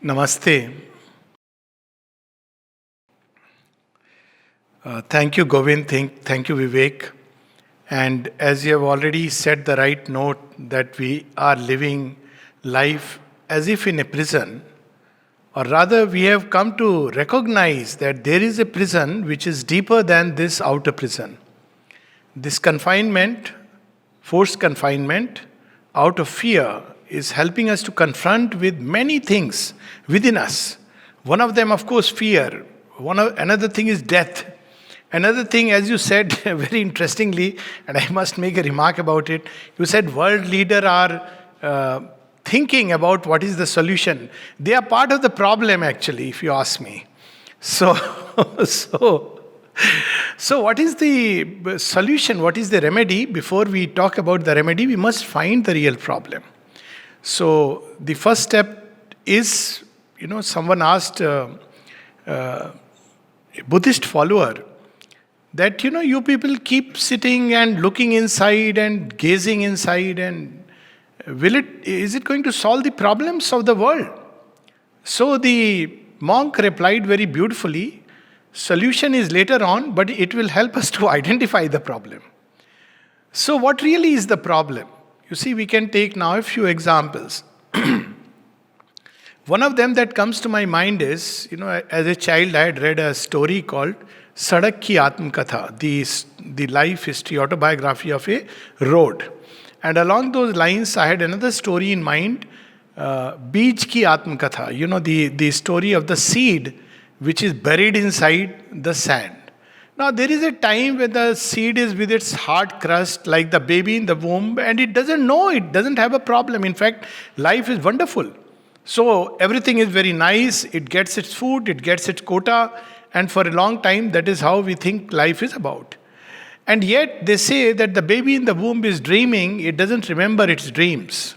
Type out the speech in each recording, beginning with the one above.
Namaste. Thank you, Govind. Thank you, Vivek. And as you have already set the right note that we are living life as if in a prison, or rather, we have come to recognize that there is a prison which is deeper than this outer prison. This confinement, forced confinement, out of fear, is helping us to confront with many things within us. One of them, of course, fear. Another thing is death. Another thing, as you said very interestingly, and I must make a remark about it, you said world leaders are thinking about what is the solution. They are part of the problem, actually, if you ask me. So, so what is the solution? What is the remedy? Before we talk about the remedy, we must find the real problem. So the first step is, someone asked a Buddhist follower that, you people keep sitting and looking inside and gazing inside, and is it going to solve the problems of the world? So the monk replied very beautifully, solution is later on, but it will help us to identify the problem. So what really is the problem? You see, we can take now a few examples. One of them that comes to my mind is, as a child I had read a story called Sadak Ki Atmakatha, the life history, autobiography of a road. And along those lines, I had another story in mind, Beej Ki Atmakatha, the story of the seed which is buried inside the sand. Now, there is a time when the seed is with its hard crust, like the baby in the womb, and it doesn't know, it doesn't have a problem. In fact, life is wonderful. So, everything is very nice, it gets its food, it gets its quota, and for a long time, that is how we think life is about. And yet, they say that the baby in the womb is dreaming, it doesn't remember its dreams.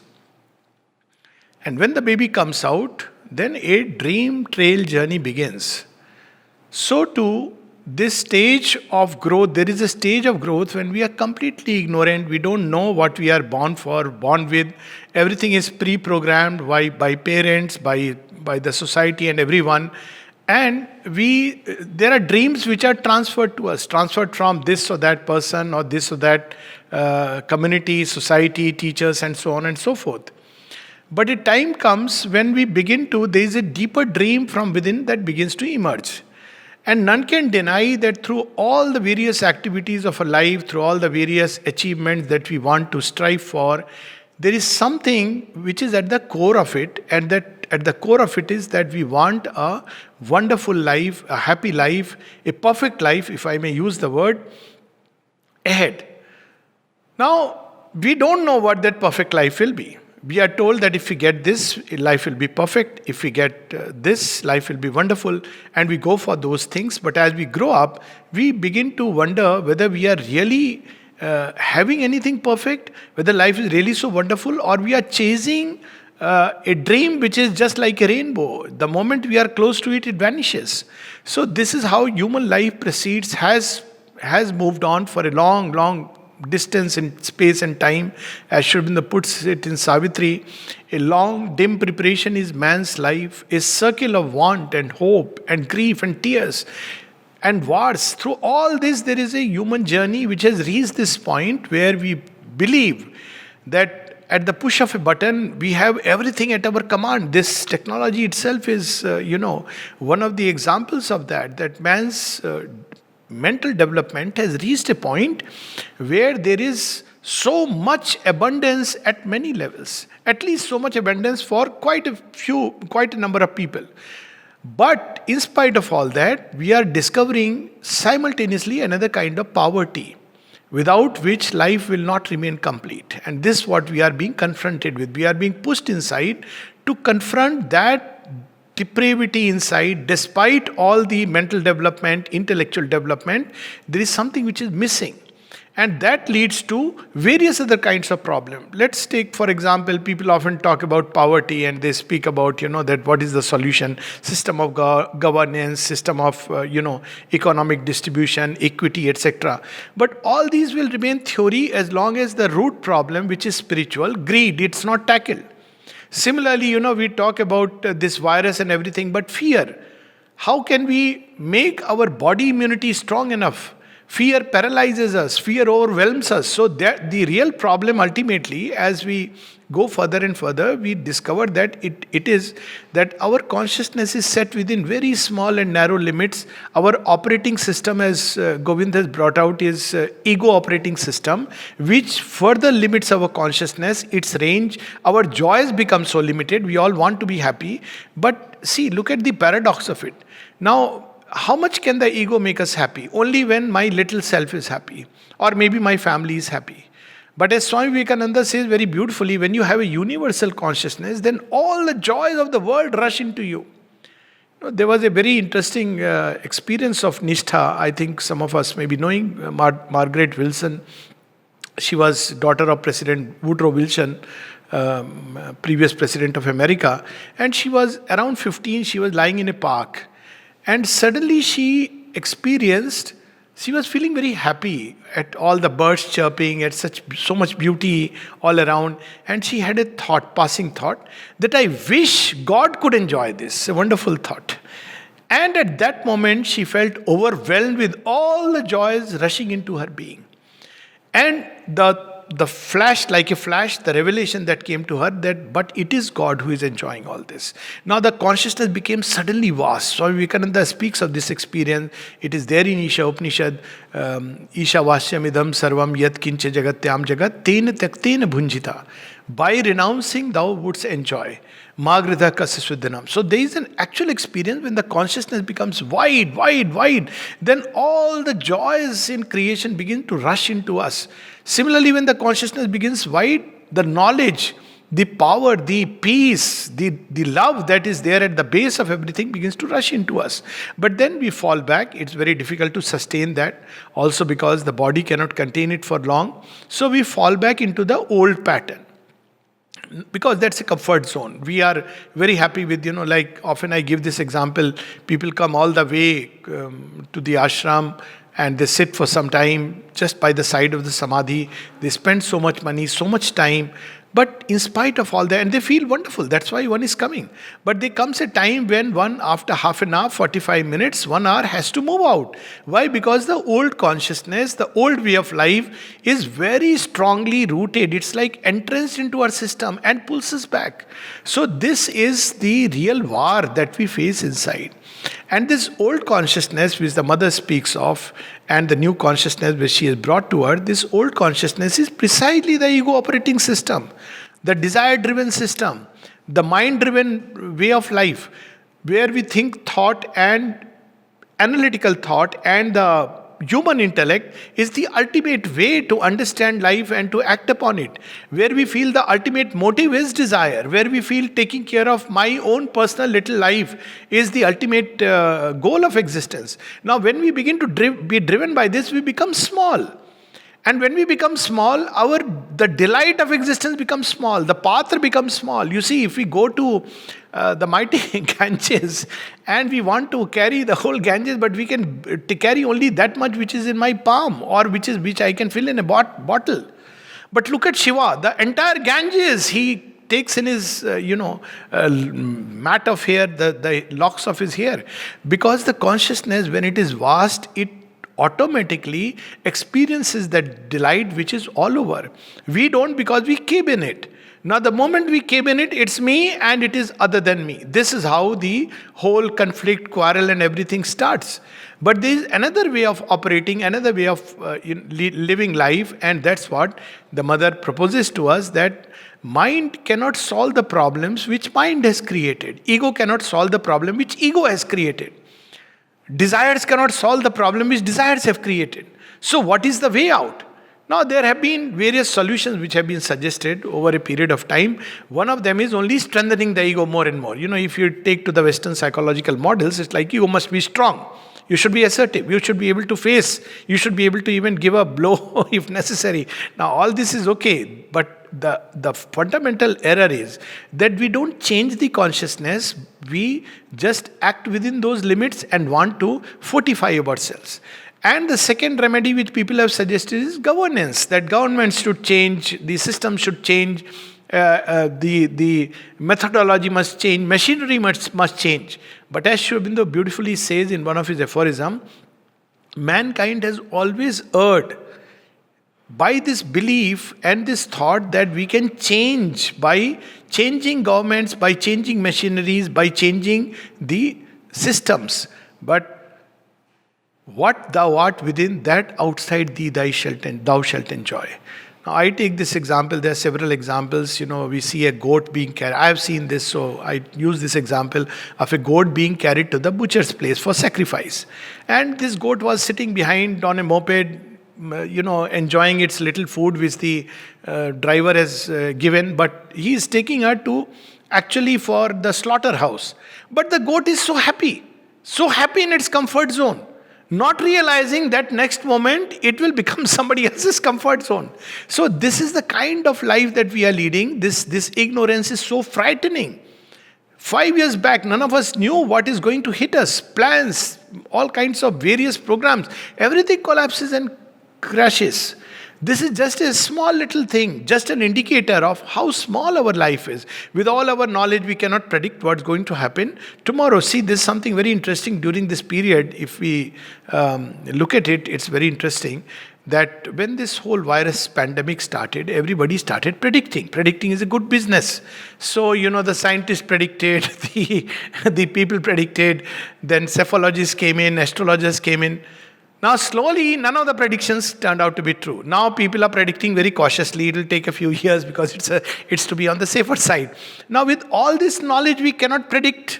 And when the baby comes out, then a dream trail journey begins. So too, this stage of growth, there is a stage of growth when we are completely ignorant, we don't know what we are born for, born with. Everything is pre-programmed by parents, by the society and everyone. And there are dreams which are transferred to us, transferred from this or that person or this or that community, society, teachers and so on and so forth. But a time comes when we there is a deeper dream from within that begins to emerge. And none can deny that through all the various activities of a life, through all the various achievements that we want to strive for, there is something which is at the core of it, and that at the core of it is that we want a wonderful life, a happy life, a perfect life, if I may use the word, ahead. Now, we don't know what that perfect life will be. We are told that if we get this, life will be perfect. If we get this, life will be wonderful. And we go for those things. But as we grow up, we begin to wonder whether we are really having anything perfect, whether life is really so wonderful, or we are chasing a dream which is just like a rainbow. The moment we are close to it, it vanishes. So this is how human life proceeds, has moved on for a long distance in space and time. As Sri Aurobindo puts it in Savitri, a long dim preparation is man's life, a circle of want and hope and grief and tears and wars. Through all this, there is a human journey which has reached this point where we believe that at the push of a button, we have everything at our command. This technology itself is, one of the examples of that man's mental development has reached a point where there is so much abundance at many levels, at least so much abundance for quite a number of people. But in spite of all that, we are discovering simultaneously another kind of poverty, without which life will not remain complete. And this is what we are being confronted with. We are being pushed inside to confront that depravity inside. Despite all the mental development, intellectual development, there is something which is missing. And that leads to various other kinds of problems. Let's take, for example, people often talk about poverty and they speak about, that what is the solution, system of governance, system of, economic distribution, equity, etc. But all these will remain theory as long as the root problem, which is spiritual, greed, it's not tackled. Similarly, we talk about this virus and everything, but fear. How can we make our body immunity strong enough? Fear paralyzes us, fear overwhelms us. So that the real problem ultimately, as we go further and further, we discover that it is that our consciousness is set within very small and narrow limits. Our operating system, as Govind has brought out, is ego operating system, which further limits our consciousness, its range. Our joys become so limited. We all want to be happy. But see, look at the paradox of it. Now, how much can the ego make us happy? Only when my little self is happy, or maybe my family is happy. But as Swami Vivekananda says very beautifully, when you have a universal consciousness, then all the joys of the world rush into you. There was a very interesting experience of Nishtha. I think some of us may be knowing Margaret Wilson. She was daughter of President Woodrow Wilson, previous president of America. And she was around 15, she was lying in a park. And suddenly she was feeling very happy at all the birds chirping, at so much beauty all around. And she had a passing thought, that I wish God could enjoy this. A wonderful thought. And at that moment, she felt overwhelmed with all the joys rushing into her being. And the flash, like a flash, the revelation that came to her, that but it is God who is enjoying all this. Now the consciousness became suddenly vast. Swami Vivekananda speaks of this experience. It is there in Isha Upanishad. Isha Vasyam idam sarvam yat kinche jagatyam jagat ten takten bhunjita. By renouncing thou wouldst enjoy. Magridha kasasudhanam. So there is an actual experience when the consciousness becomes wide. Then all the joys in creation begin to rush into us. Similarly, when the consciousness begins wide, the knowledge, the power, the peace, the love that is there at the base of everything begins to rush into us. But then we fall back. It's very difficult to sustain that. Also because the body cannot contain it for long. So we fall back into the old pattern. Because that's a comfort zone. We are very happy with, like often I give this example, people come all the way to the ashram and they sit for some time just by the side of the samadhi. They spend so much money, so much time. But in spite of all that, and they feel wonderful, that's why one is coming. But there comes a time when one, after half an hour, 45 minutes, 1 hour, has to move out. Why? Because the old consciousness, the old way of life is very strongly rooted. It's like entranced into our system and pulls us back. So this is the real war that we face inside. And this old consciousness which the mother speaks of, and the new consciousness which she has brought to her, this old consciousness is precisely the ego operating system, the desire-driven system, the mind-driven way of life, where we think thought and analytical thought and the human intellect is the ultimate way to understand life and to act upon it. Where we feel the ultimate motive is desire, where we feel taking care of my own personal little life is the ultimate goal of existence. Now when we begin to be driven by this, we become small. And when we become small, the delight of existence becomes small. The path becomes small. You see, if we go to the mighty Ganges and we want to carry the whole Ganges, but we can carry only that much which is in my palm, or which I can fill in a bottle. But look at Shiva, the entire Ganges he takes in his mat of hair, the locks of his hair, because the consciousness, when it is vast, it automatically experiences that delight which is all over. We don't, because we came in it. Now the moment we came in it, it's me and it is other than me. This is how the whole conflict, quarrel and everything starts. But there is another way of operating, another way of living life, and that's what the mother proposes to us, that mind cannot solve the problems which mind has created. Ego cannot solve the problem which ego has created. Desires cannot solve the problem which desires have created. So what is the way out? Now there have been various solutions which have been suggested over a period of time. One of them is only strengthening the ego more and more. If you take to the Western psychological models, it's like ego must be strong. You should be assertive. You should be able to face. You should be able to even give a blow if necessary. Now all this is okay, but the fundamental error is that we don't change the consciousness. We just act within those limits and want to fortify ourselves. And the second remedy which people have suggested is governance, that governments should change, the system should change, the methodology must change, machinery must change. But as Sri Aurobindo beautifully says in one of his aphorisms, mankind has always erred by this belief and this thought that we can change by changing governments, by changing machineries, by changing the systems. But what thou art within, that outside thee thou shalt enjoy. Now, I take this example. There are several examples. We see a goat being carried. I have seen this, so I use this example of a goat being carried to the butcher's place for sacrifice. And this goat was sitting behind on a moped, enjoying its little food which the driver has given. But he is taking her to actually for the slaughterhouse. But the goat is so happy in its comfort zone, not realizing that next moment it will become somebody else's comfort zone. So this is the kind of life that we are leading. This ignorance is so frightening. 5 years back, none of us knew what is going to hit us. Plans, all kinds of various programs, everything collapses and crashes. This is just a small little thing, just an indicator of how small our life is. With all our knowledge, we cannot predict what's going to happen tomorrow. See, there's something very interesting during this period. If we look at it, it's very interesting that when this whole virus pandemic started, everybody started predicting. Predicting is a good business. So, the scientists predicted, the people predicted, then psephologists came in, astrologers came in. Now, slowly, none of the predictions turned out to be true. Now, people are predicting very cautiously. It will take a few years because it's to be on the safer side. Now, with all this knowledge, we cannot predict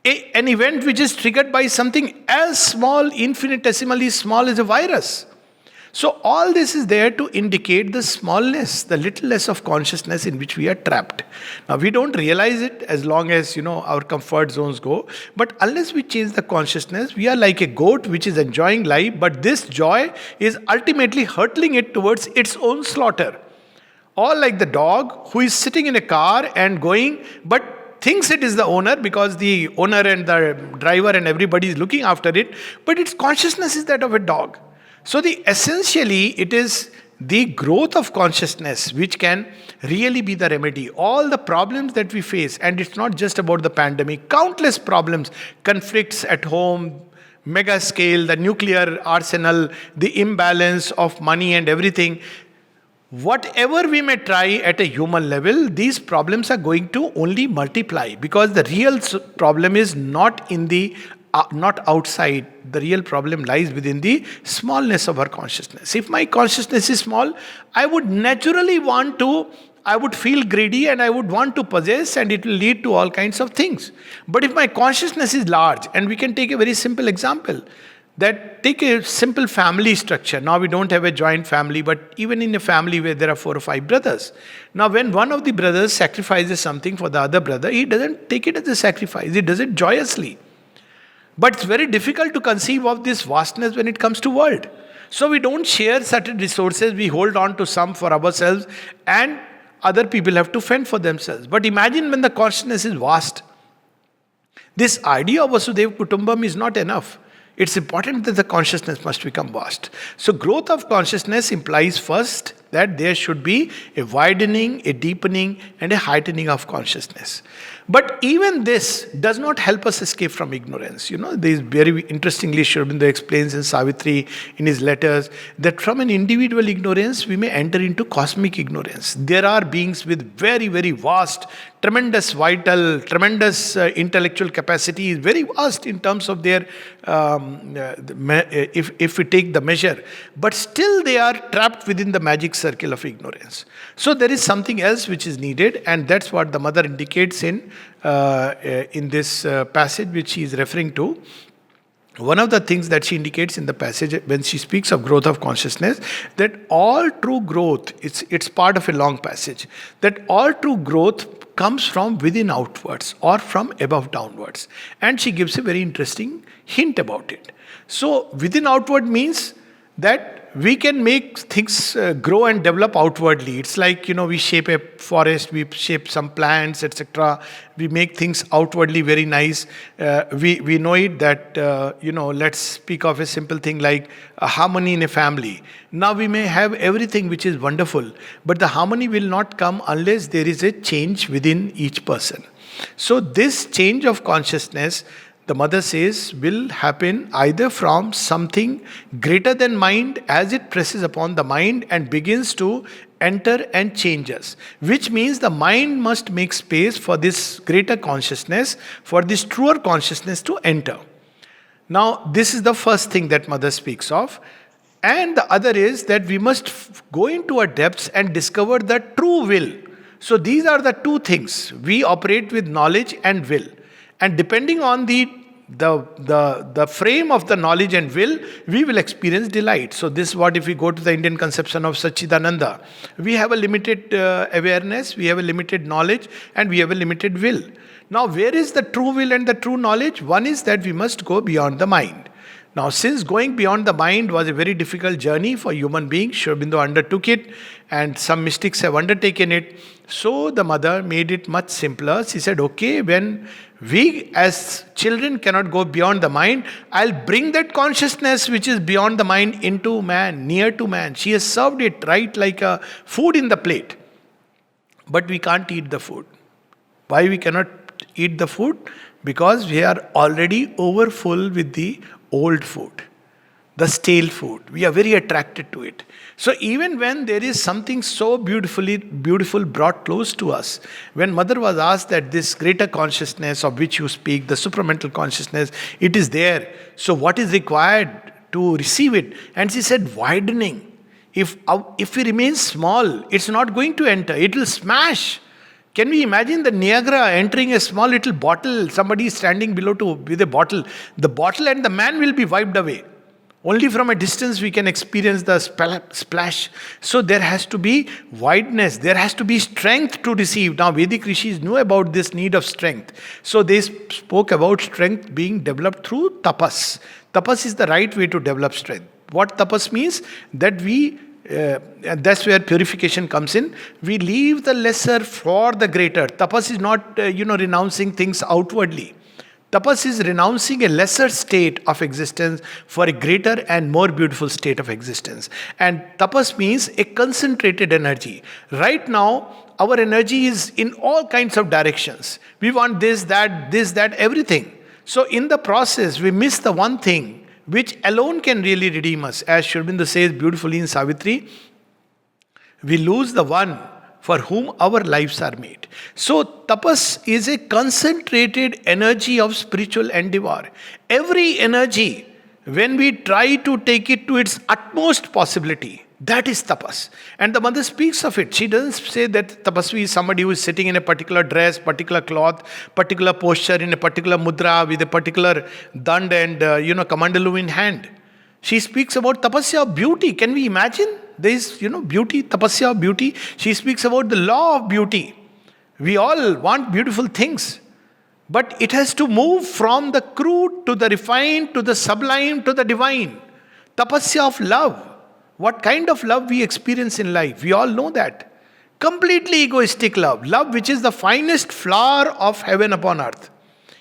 an event which is triggered by something as small, infinitesimally small as a virus. So, all this is there to indicate the smallness, the littleness of consciousness in which we are trapped. Now, we don't realize it as long as, our comfort zones go. But unless we change the consciousness, we are like a goat which is enjoying life, but this joy is ultimately hurtling it towards its own slaughter. Or like the dog who is sitting in a car and going, but thinks it is the owner because the owner and the driver and everybody is looking after it, but its consciousness is that of a dog. So essentially it is the growth of consciousness which can really be the remedy. All the problems that we face, and it's not just about the pandemic, countless problems, conflicts at home, mega scale, the nuclear arsenal, the imbalance of money and everything. Whatever we may try at a human level, these problems are going to only multiply, because the real problem is not outside. The real problem lies within the smallness of our consciousness. If my consciousness is small, I would feel greedy and I would want to possess, and it will lead to all kinds of things. But if my consciousness is large, and we can take a very simple example, that take a simple family structure. Now we don't have a joint family, but even in a family where there are 4 or 5 brothers. Now when one of the brothers sacrifices something for the other brother, he doesn't take it as a sacrifice, he does it joyously. But it's very difficult to conceive of this vastness when it comes to world. So we don't share certain resources, we hold on to some for ourselves, and other people have to fend for themselves. But imagine when the consciousness is vast. This idea of Vasudhaiva Kutumbam is not enough. It's important that the consciousness must become vast. So growth of consciousness implies first that there should be a widening, a deepening, and a heightening of consciousness. But even this does not help us escape from ignorance. There is very interestingly, Sri Aurobindo explains in Savitri, in his letters, that from an individual ignorance, we may enter into cosmic ignorance. There are beings with very, very vast, tremendous vital, tremendous intellectual capacity, very vast in terms of their, if we take the measure. But still they are trapped within the magic circle of ignorance. So there is something else which is needed, and that's what the mother indicates in this passage which she is referring to. One of the things that she indicates in the passage when she speaks of growth of consciousness, that all true growth, it's part of a long passage, that all true growth comes from within outwards or from above downwards. And she gives a very interesting hint about it. So within outward means that we can make things grow and develop outwardly. It's like, we shape a forest, we shape some plants, etc. We make things outwardly very nice. We know it that, let's speak of a simple thing like a harmony in a family. Now we may have everything which is wonderful, but the harmony will not come unless there is a change within each person. So this change of consciousness, the mother says, will happen either from something greater than mind as it presses upon the mind and begins to enter and change us. Which means the mind must make space for this greater consciousness, for this truer consciousness to enter. Now, this is the first thing that mother speaks of. And the other is that we must go into our depths and discover the true will. So these are the two things. We operate with knowledge and will. And depending on the frame of the knowledge and will, we will experience delight. So this is what, if we go to the Indian conception of Satchidananda, we have a limited awareness, we have a limited knowledge, and we have a limited will. Now, where is the true will and the true knowledge? One is that we must go beyond the mind. Now, since going beyond the mind was a very difficult journey for human beings, Sri Aurobindo undertook it, and some mystics have undertaken it. So the mother made it much simpler. She said, okay, when we as children cannot go beyond the mind, I'll bring that consciousness which is beyond the mind into man, near to man. She has served it right like a food in the plate. But we can't eat the food. Why we cannot eat the food? Because we are already overfull with the old food, the stale food. We are very attracted to it. So even when there is something so beautiful brought close to us, when mother was asked that this greater consciousness of which you speak, the supramental consciousness, it is there. So what is required to receive it? And she said, widening. If we remain small, it's not going to enter. It will smash. Can we imagine the Niagara entering a small little bottle? Somebody is standing below with a bottle. The bottle and the man will be wiped away. Only from a distance we can experience the splash. So there has to be wideness. There has to be strength to receive. Now Vedic rishis knew about this need of strength. So they spoke about strength being developed through tapas. Tapas is the right way to develop strength. What tapas means? That and that's where purification comes in. We leave the lesser for the greater. Tapas is not, renouncing things outwardly. Tapas is renouncing a lesser state of existence for a greater and more beautiful state of existence. And tapas means a concentrated energy. Right now, our energy is in all kinds of directions. We want this, that, everything. So in the process, we miss the one thing which alone can really redeem us. As Sri Aurobindo says beautifully in Savitri, we lose the one for whom our lives are made. So tapas is a concentrated energy of spiritual endeavour. Every energy, when we try to take it to its utmost possibility, that is tapas. And the mother speaks of it. She doesn't say that tapasvi is somebody who is sitting in a particular dress, particular cloth, particular posture, in a particular mudra, with a particular dand and, kamandalu in hand. She speaks about tapasya of beauty. Can we imagine? There is, beauty, tapasya of beauty. She speaks about the law of beauty. We all want beautiful things. But it has to move from the crude to the refined, to the sublime, to the divine. Tapasya of love. What kind of love we experience in life? We all know that. Completely egoistic love. Love which is the finest flower of heaven upon earth.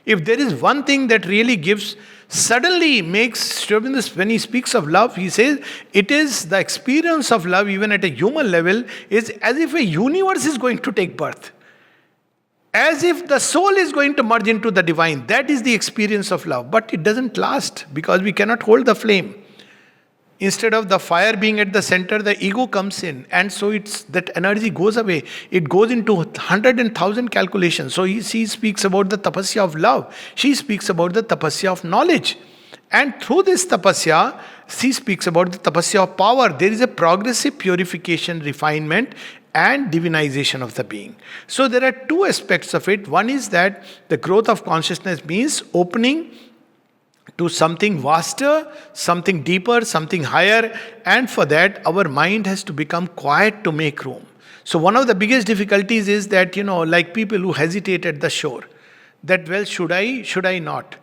If there is one thing that really gives, suddenly makes, when he speaks of love, he says, it is the experience of love even at a human level is as if a universe is going to take birth. As if the soul is going to merge into the divine. That is the experience of love. But it doesn't last because we cannot hold the flame. Instead of the fire being at the center, the ego comes in. And so that energy goes away. It goes into 100 and 1,000 calculations. So she speaks about the tapasya of love. She speaks about the tapasya of knowledge. And through this tapasya, she speaks about the tapasya of power. There is a progressive purification, refinement, and divinization of the being. So there are two aspects of it. One is that the growth of consciousness means opening to something vaster, something deeper, something higher, and for that our mind has to become quiet to make room. So one of the biggest difficulties is that, like people who hesitate at the shore, that should I not?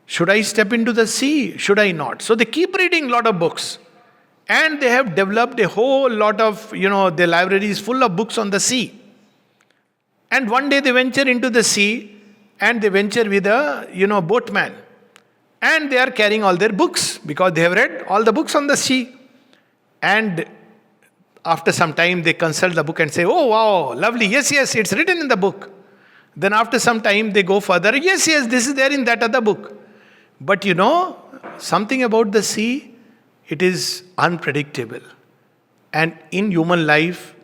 Should I step into the sea? Should I not? So they keep reading a lot of books. And they have developed a whole lot of, their library is full of books on the sea. And one day they venture into the sea and they venture with a, boatman. And they are carrying all their books because they have read all the books on the sea. And after some time they consult the book and say, oh wow, lovely, yes, it's written in the book. Then after some time they go further, yes, this is there in that other book. But something about the sea, it is unpredictable. And in human life,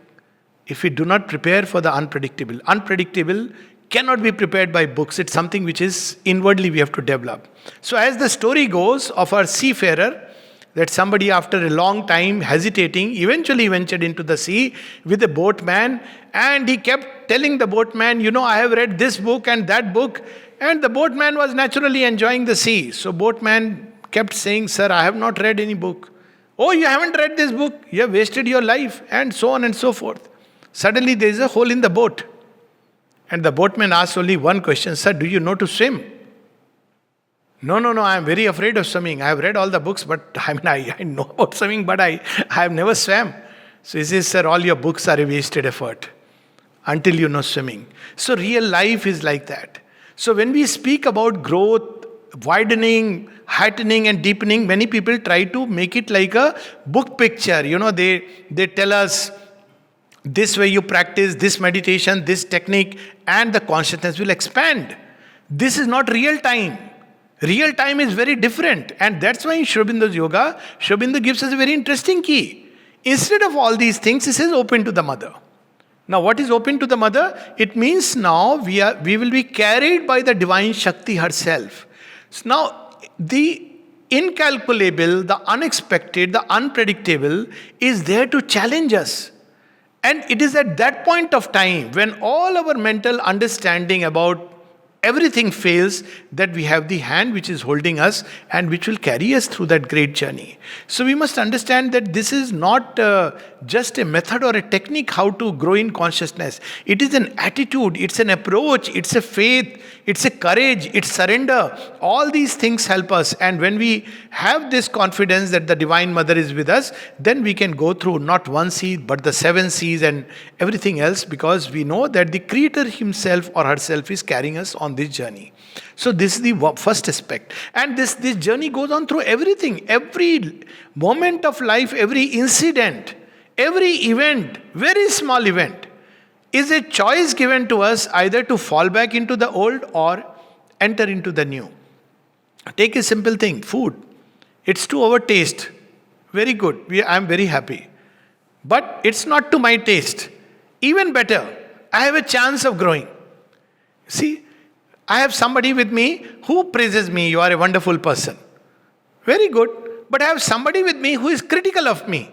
if we do not prepare for the unpredictable cannot be prepared by books. It's something which is inwardly we have to develop. So as the story goes of our seafarer, that somebody after a long time hesitating eventually ventured into the sea with a boatman, and he kept telling the boatman, I have read this book and that book, and the boatman was naturally enjoying the sea. So boatman kept saying, sir, I have not read any book. Oh, you haven't read this book? You have wasted your life, and so on and so forth. Suddenly there is a hole in the boat. And the boatman asks only one question, sir, do you know to swim? No, I am very afraid of swimming. I have read all the books, but I know about swimming, but I have never swam. So he says, sir, all your books are a wasted effort until you know swimming. So real life is like that. So when we speak about growth, widening, heightening and deepening, many people try to make it like a book picture. They tell us, this way you practice, this meditation, this technique, and the consciousness will expand. This is not real time. Real time is very different. And that's why in Sri Aurobindo's yoga, Sri Aurobindo gives us a very interesting key. Instead of all these things, he says open to the mother. Now what is open to the mother? It means now we will be carried by the divine Shakti herself. So now the incalculable, the unexpected, the unpredictable is there to challenge us. And it is at that point of time when all our mental understanding about everything fails, that we have the hand which is holding us and which will carry us through that great journey. So we must understand that this is not just a method or a technique how to grow in consciousness. It is an attitude, it's an approach, it's a faith, it's a courage, it's surrender. All these things help us. And when we have this confidence that the Divine Mother is with us, then we can go through not one sea but the 7 seas and everything else, because we know that the Creator himself or herself is carrying us on this journey. So this is the first aspect. And this journey goes on through everything. Every moment of life, every incident, every event, very small event, is a choice given to us either to fall back into the old or enter into the new. Take a simple thing, food. It's to our taste. Very good. I am very happy. But it's not to my taste. Even better, I have a chance of growing. See, I have somebody with me who praises me, you are a wonderful person. Very good. But I have somebody with me who is critical of me.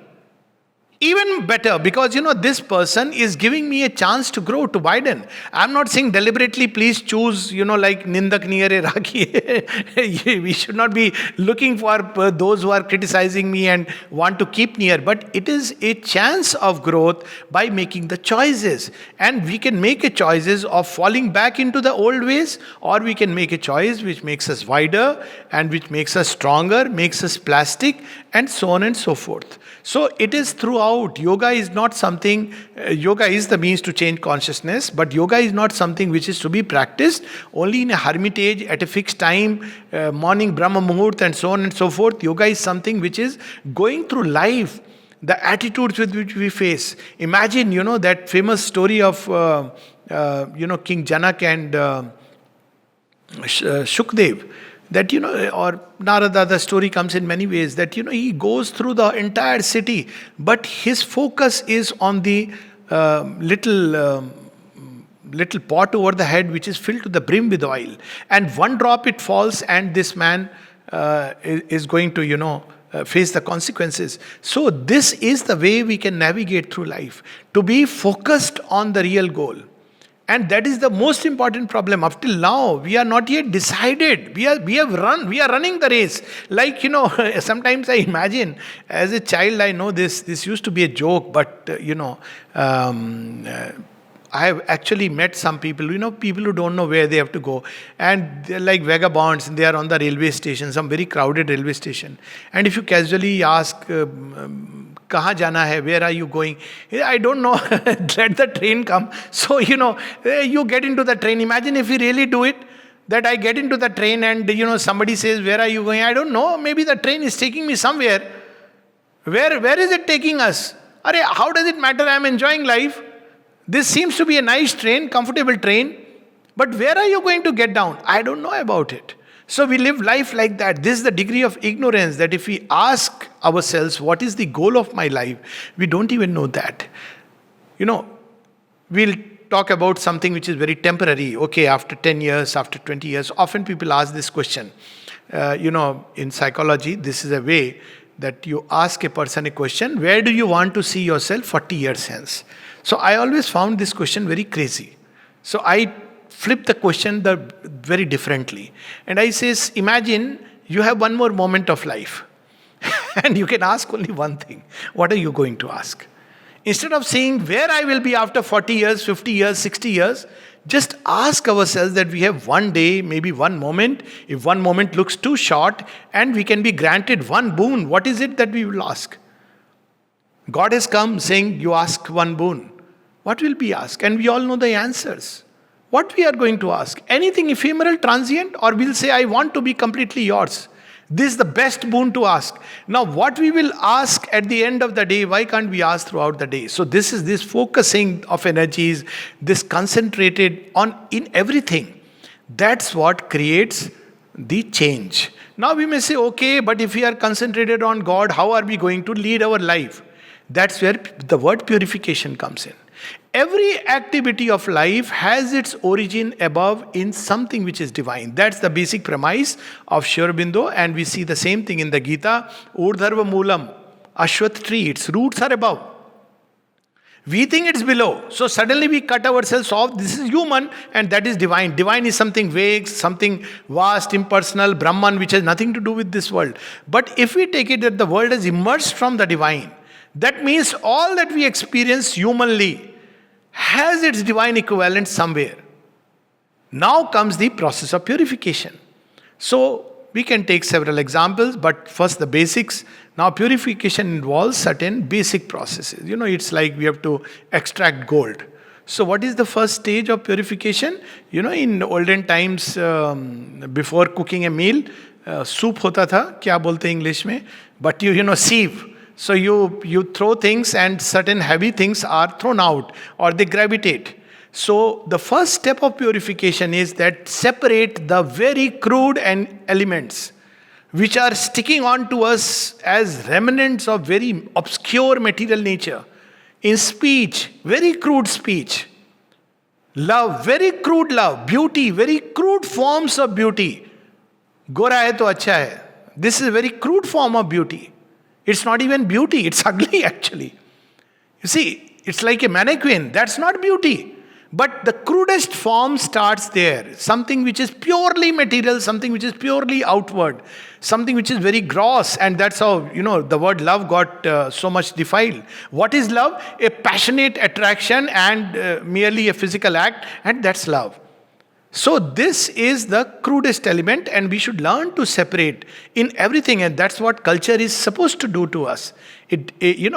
Even better, because this person is giving me a chance to grow, to widen. I'm not saying deliberately, please choose, like Nindak Niyare Rakhi. We should not be looking for those who are criticizing me and want to keep near. But it is a chance of growth by making the choices. And we can make a choices of falling back into the old ways, or we can make a choice which makes us wider and which makes us stronger, makes us plastic, and so on and so forth. So it is throughout. Yoga is not something, yoga is the means to change consciousness, but yoga is not something which is to be practiced only in a hermitage at a fixed time, morning Brahma Muhurt and so on and so forth. Yoga is something which is going through life, the attitudes with which we face. Imagine, that famous story of, King Janak and Shukdev. That, or Narada, the story comes in many ways, that, he goes through the entire city, but his focus is on the little pot over the head which is filled to the brim with oil. And one drop it falls and this man is going to, face the consequences. So this is the way we can navigate through life, to be focused on the real goal. And that is the most important problem. Up till now, we are not yet decided. We are running the race. Like, sometimes I imagine, as a child, I know this used to be a joke, but, I have actually met some people, people who don't know where they have to go. And they're like vagabonds, and they are on the railway station, some very crowded railway station. And if you casually ask, kahan jana hai, where are you going? I don't know, let the train come. So, you get into the train. Imagine if we really do it, that I get into the train and, somebody says, where are you going? I don't know, maybe the train is taking me somewhere. Where is it taking us? How does it matter? I'm enjoying life. This seems to be a nice train, comfortable train, but where are you going to get down? I don't know about it. So we live life like that. This is the degree of ignorance, that if we ask ourselves, what is the goal of my life? We don't even know that. We'll talk about something which is very temporary. Okay, after 10 years, after 20 years, often people ask this question. In psychology, this is a way that you ask a person a question, where do you want to see yourself 40 years hence? So I always found this question very crazy. So I flip the question very differently. And I says, imagine you have one more moment of life. And you can ask only one thing. What are you going to ask? Instead of saying where I will be after 40 years, 50 years, 60 years, just ask ourselves that we have one day, maybe one moment. If one moment looks too short and we can be granted one boon, what is it that we will ask? God has come saying, you ask one boon. What will be asked? And we all know the answers. What we are going to ask? Anything ephemeral, transient, or we'll say, I want to be completely yours. This is the best boon to ask. Now, what we will ask at the end of the day, why can't we ask throughout the day? So this is this focusing of energies, this concentrated in everything. That's what creates the change. Now we may say, okay, but if we are concentrated on God, how are we going to lead our life? That's where the word purification comes in. Every activity of life has its origin above in something which is divine. That's the basic premise of Sri Aurobindo, and we see the same thing in the Gita. Urdharva Moolam, Ashwath tree, its roots are above. We think it's below. So suddenly we cut ourselves off. This is human and that is divine. Divine is something vague, something vast, impersonal, Brahman, which has nothing to do with this world. But if we take it that the world has emerged from the divine, that means all that we experience humanly has its divine equivalent somewhere. Now comes the process of purification. So we can take several examples, but first the basics. Now purification involves certain basic processes. It's like we have to extract gold. So what is the first stage of purification? In olden times, before cooking a meal, soup hota tha, kya bolte English mein? But sieve. So you throw things and certain heavy things are thrown out or they gravitate. So the first step of purification is that separate the very crude and elements which are sticking on to us as remnants of very obscure material nature. In speech, very crude speech. Love, very crude love. Beauty, very crude forms of beauty. Gora hai to acha hai. This is a very crude form of beauty. It's not even beauty, it's ugly actually. You see, it's like a mannequin. That's not beauty. But the crudest form starts there. Something which is purely material, something which is purely outward, something which is very gross. And that's how, the word love got so much defiled. What is love? A passionate attraction and merely a physical act, and that's love. So this is the crudest element, and we should learn to separate in everything, and that's what culture is supposed to do to us.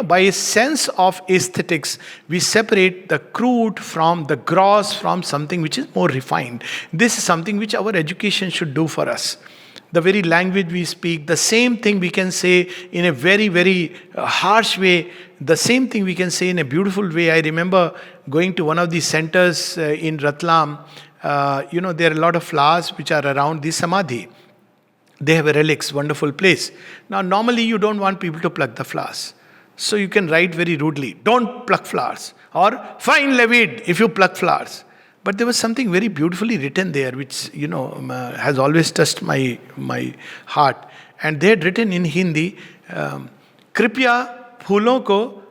By a sense of aesthetics, we separate the crude from the gross from something which is more refined. This is something which our education should do for us. The very language we speak, the same thing we can say in a very, very harsh way, the same thing we can say in a beautiful way. I remember going to one of these centers in Ratlam. There are a lot of flowers which are around the Samadhi. They have a relics, wonderful place. Now, normally you don't want people to pluck the flowers. So you can write very rudely, don't pluck flowers. Or, fine levied if you pluck flowers. But there was something very beautifully written there, which, has always touched my heart. And they had written in Hindi, Kripya phoolon ko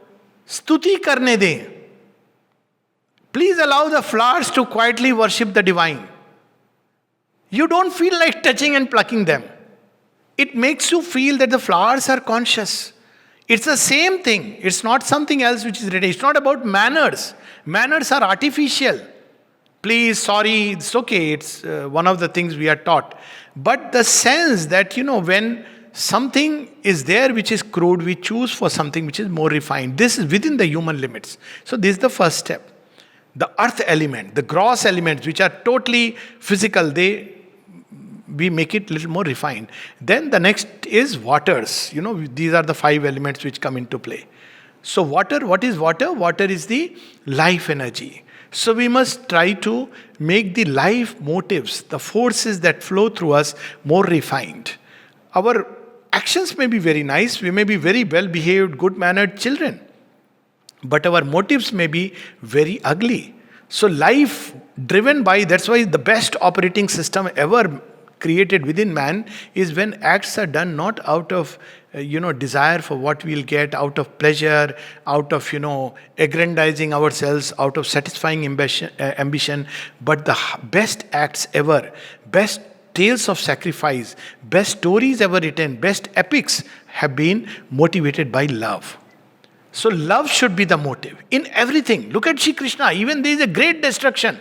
stuti karne dein. Please allow the flowers to quietly worship the divine. You don't feel like touching and plucking them. It makes you feel that the flowers are conscious. It's the same thing. It's not something else which is written. It's not about manners. Manners are artificial. Please, sorry, it's okay. It's one of the things we are taught. But the sense that, when something is there which is crude, we choose for something which is more refined. This is within the human limits. So this is the first step. The earth element, the gross elements which are totally physical, we make it a little more refined. Then the next is waters. These are the 5 elements which come into play. So water, what is water? Water is the life energy. So we must try to make the life motives, the forces that flow through us, more refined. Our actions may be very nice, we may be very well-behaved, good-mannered children, but our motives may be very ugly. So life driven by, that's why the best operating system ever created within man is when acts are done not out of desire for what we'll get, out of pleasure, out of aggrandizing ourselves, out of satisfying ambition, but the best acts ever, best tales of sacrifice, best stories ever written, best epics have been motivated by love. So love should be the motive in everything. Look at Shri Krishna, even there is a great destruction.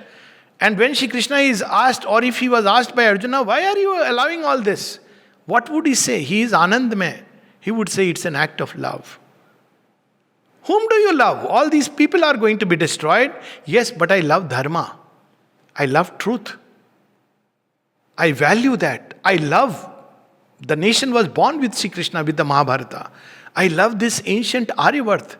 And when Shri Krishna is asked, or if he was asked by Arjuna, why are you allowing all this? What would he say? He is Anandmay. He would say it's an act of love. Whom do you love? All these people are going to be destroyed. Yes, but I love dharma. I love truth. I value that. I love. The nation was born with Shri Krishna, with the Mahabharata. I love this ancient Aryavarth.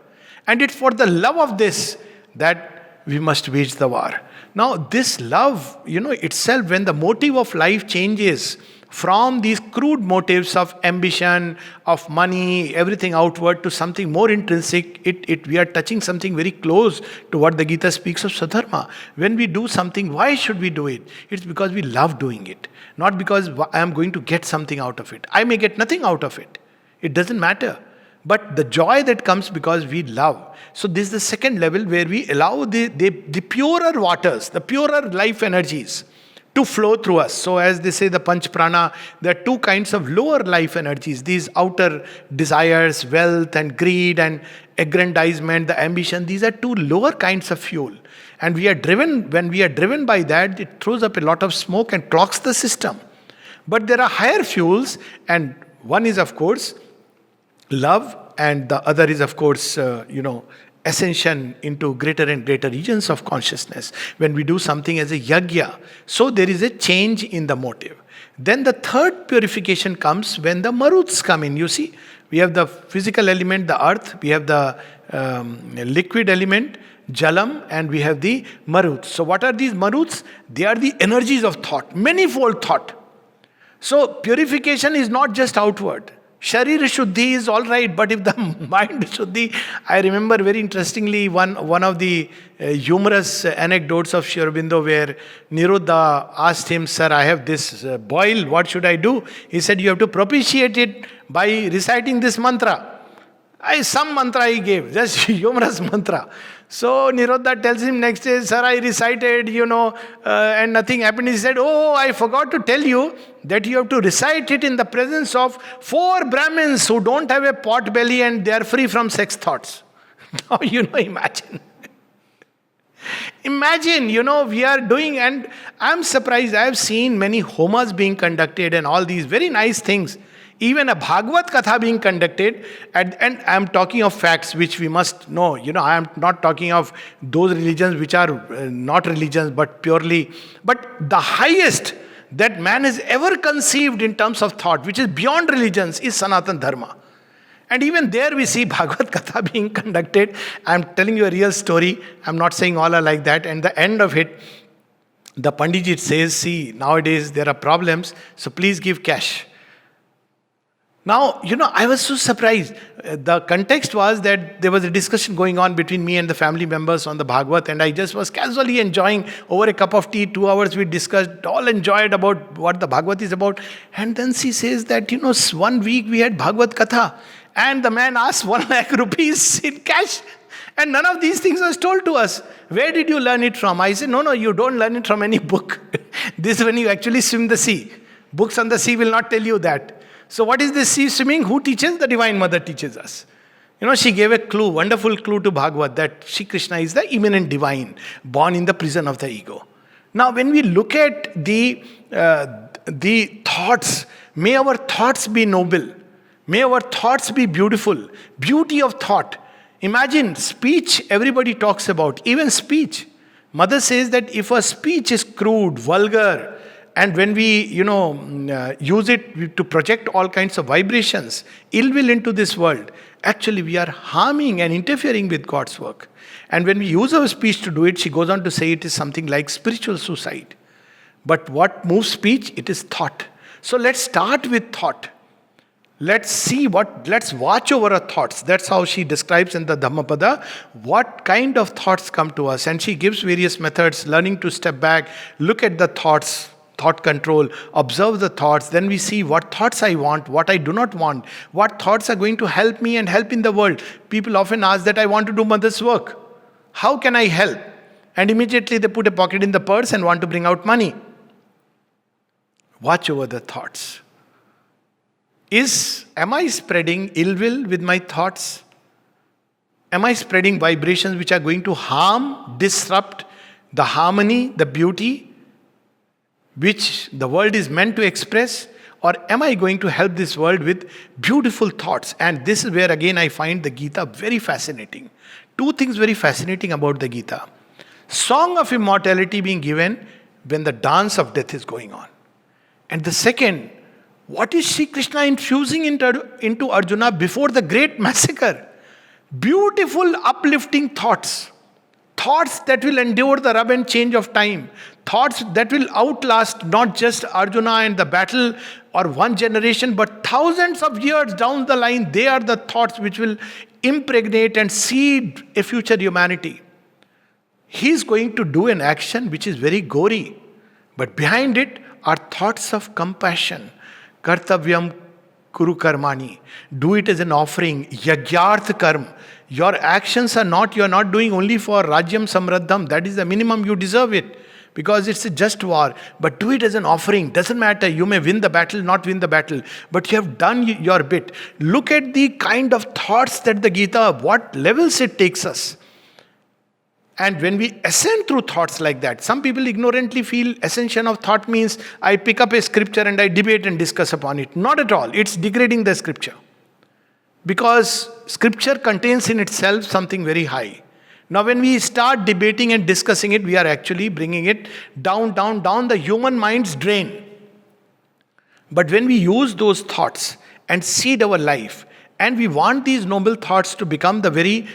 And it's for the love of this that we must wage the war. Now, this love, itself, when the motive of life changes from these crude motives of ambition, of money, everything outward to something more intrinsic, we are touching something very close to what the Gita speaks of sadharma. When we do something, why should we do it? It's because we love doing it. Not because I am going to get something out of it. I may get nothing out of it. It doesn't matter. But the joy that comes because we love. So this is the second level where we allow the purer waters, the purer life energies to flow through us. So as they say, the Panch Prana, there are 2 kinds of lower life energies. These outer desires, wealth and greed and aggrandizement, the ambition, these are 2 lower kinds of fuel. And when we are driven by that, it throws up a lot of smoke and clogs the system. But there are higher fuels, and one is, of course, love, and the other is, of course, ascension into greater and greater regions of consciousness. When we do something as a yajna, so there is a change in the motive. Then the third purification comes when the maruts come in. You see, we have the physical element, the earth, we have the liquid element, jalam, and we have the maruts. So what are these maruts? They are the energies of thought, manifold thought. So purification is not just outward. Sharir Shuddhi is all right, but if the mind Shuddhi, I remember very interestingly one of the humorous anecdotes of Sri Aurobindo where Niruddha asked him, "Sir, I have this boil, what should I do?" He said, "You have to propitiate it by reciting this mantra." Some mantra he gave, just humorous mantra. So Niruddha tells him next day, "Sir, I recited, and nothing happened." He said, "Oh, I forgot to tell you that you have to recite it in the presence of 4 Brahmins who don't have a pot belly and they are free from sex thoughts." Now, imagine. Imagine, we are doing, and I'm surprised. I have seen many homas being conducted and all these very nice things. Even a Bhagavad Katha being conducted, and I am talking of facts which we must know. I am not talking of those religions which are not religions but purely. But the highest that man has ever conceived in terms of thought, which is beyond religions, is Sanatan Dharma. And even there we see Bhagavad Katha being conducted. I am telling you a real story. I am not saying all are like that. And the end of it, the Pandit says, "See, nowadays there are problems, so please give cash." Now, I was so surprised. The context was that there was a discussion going on between me and the family members on the Bhagavad, and I just was casually enjoying over a cup of tea. 2 hours we discussed, all enjoyed about what the Bhagavad is about. And then she says that, 1 week we had Bhagavad Katha, and the man asked 1 lakh rupees in cash. And none of these things was told to us. Where did you learn it from? I said, no, you don't learn it from any book. This is when you actually swim the sea. Books on the sea will not tell you that. So what is this sea swimming? Who teaches? The Divine Mother teaches us. She gave a clue, wonderful clue to Bhagavad, that Shri Krishna is the immanent divine, born in the prison of the ego. Now, when we look at the thoughts, may our thoughts be noble. May our thoughts be beautiful. Beauty of thought. Imagine speech, everybody talks about, even speech. Mother says that if a speech is crude, vulgar, and when we, use it to project all kinds of vibrations, ill will into this world, actually we are harming and interfering with God's work. And when we use our speech to do it, she goes on to say it is something like spiritual suicide. But what moves speech? It is thought. So let's start with thought. Let's watch over our thoughts. That's how she describes in the Dhammapada what kind of thoughts come to us. And she gives various methods, learning to step back, look at the thoughts, thought control, observe the thoughts. Then we see what thoughts I want, what I do not want, what thoughts are going to help me and help in the world. People often ask that I want to do mother's work. How can I help? And immediately they put a pocket in the purse and want to bring out money. Watch over the thoughts. Am I spreading ill will with my thoughts? Am I spreading vibrations which are going to harm, disrupt the harmony, the beauty which the world is meant to express? Or am I going to help this world with beautiful thoughts? And this is where again I find the Gita very fascinating. Two things very fascinating about the Gita. Song of immortality being given when the dance of death is going on. And the second, what is Sri Krishna infusing into Arjuna before the great massacre? Beautiful, uplifting thoughts. Thoughts that will endure the rub and change of time. Thoughts that will outlast not just Arjuna and the battle or one generation, but thousands of years down the line. They are the thoughts which will impregnate and seed a future humanity. He is going to do an action which is very gory. But behind it are thoughts of compassion. Kartavyam kuru karmani. Do it as an offering. Yagyarth karma. Your actions are not, you are not doing only for Rajyam Samraddham. That is the minimum, you deserve it. Because it's a just war. But do it as an offering. Doesn't matter. You may win the battle, not win the battle. But you have done your bit. Look at the kind of thoughts that the Gita, what levels it takes us. And when we ascend through thoughts like that, some people ignorantly feel ascension of thought means I pick up a scripture and I debate and discuss upon it. Not at all. It's degrading the scripture. Because scripture contains in itself something very high. Now when we start debating and discussing it, we are actually bringing it down the human mind's drain. But when we use those thoughts and seed our life, and we want these noble thoughts to become the very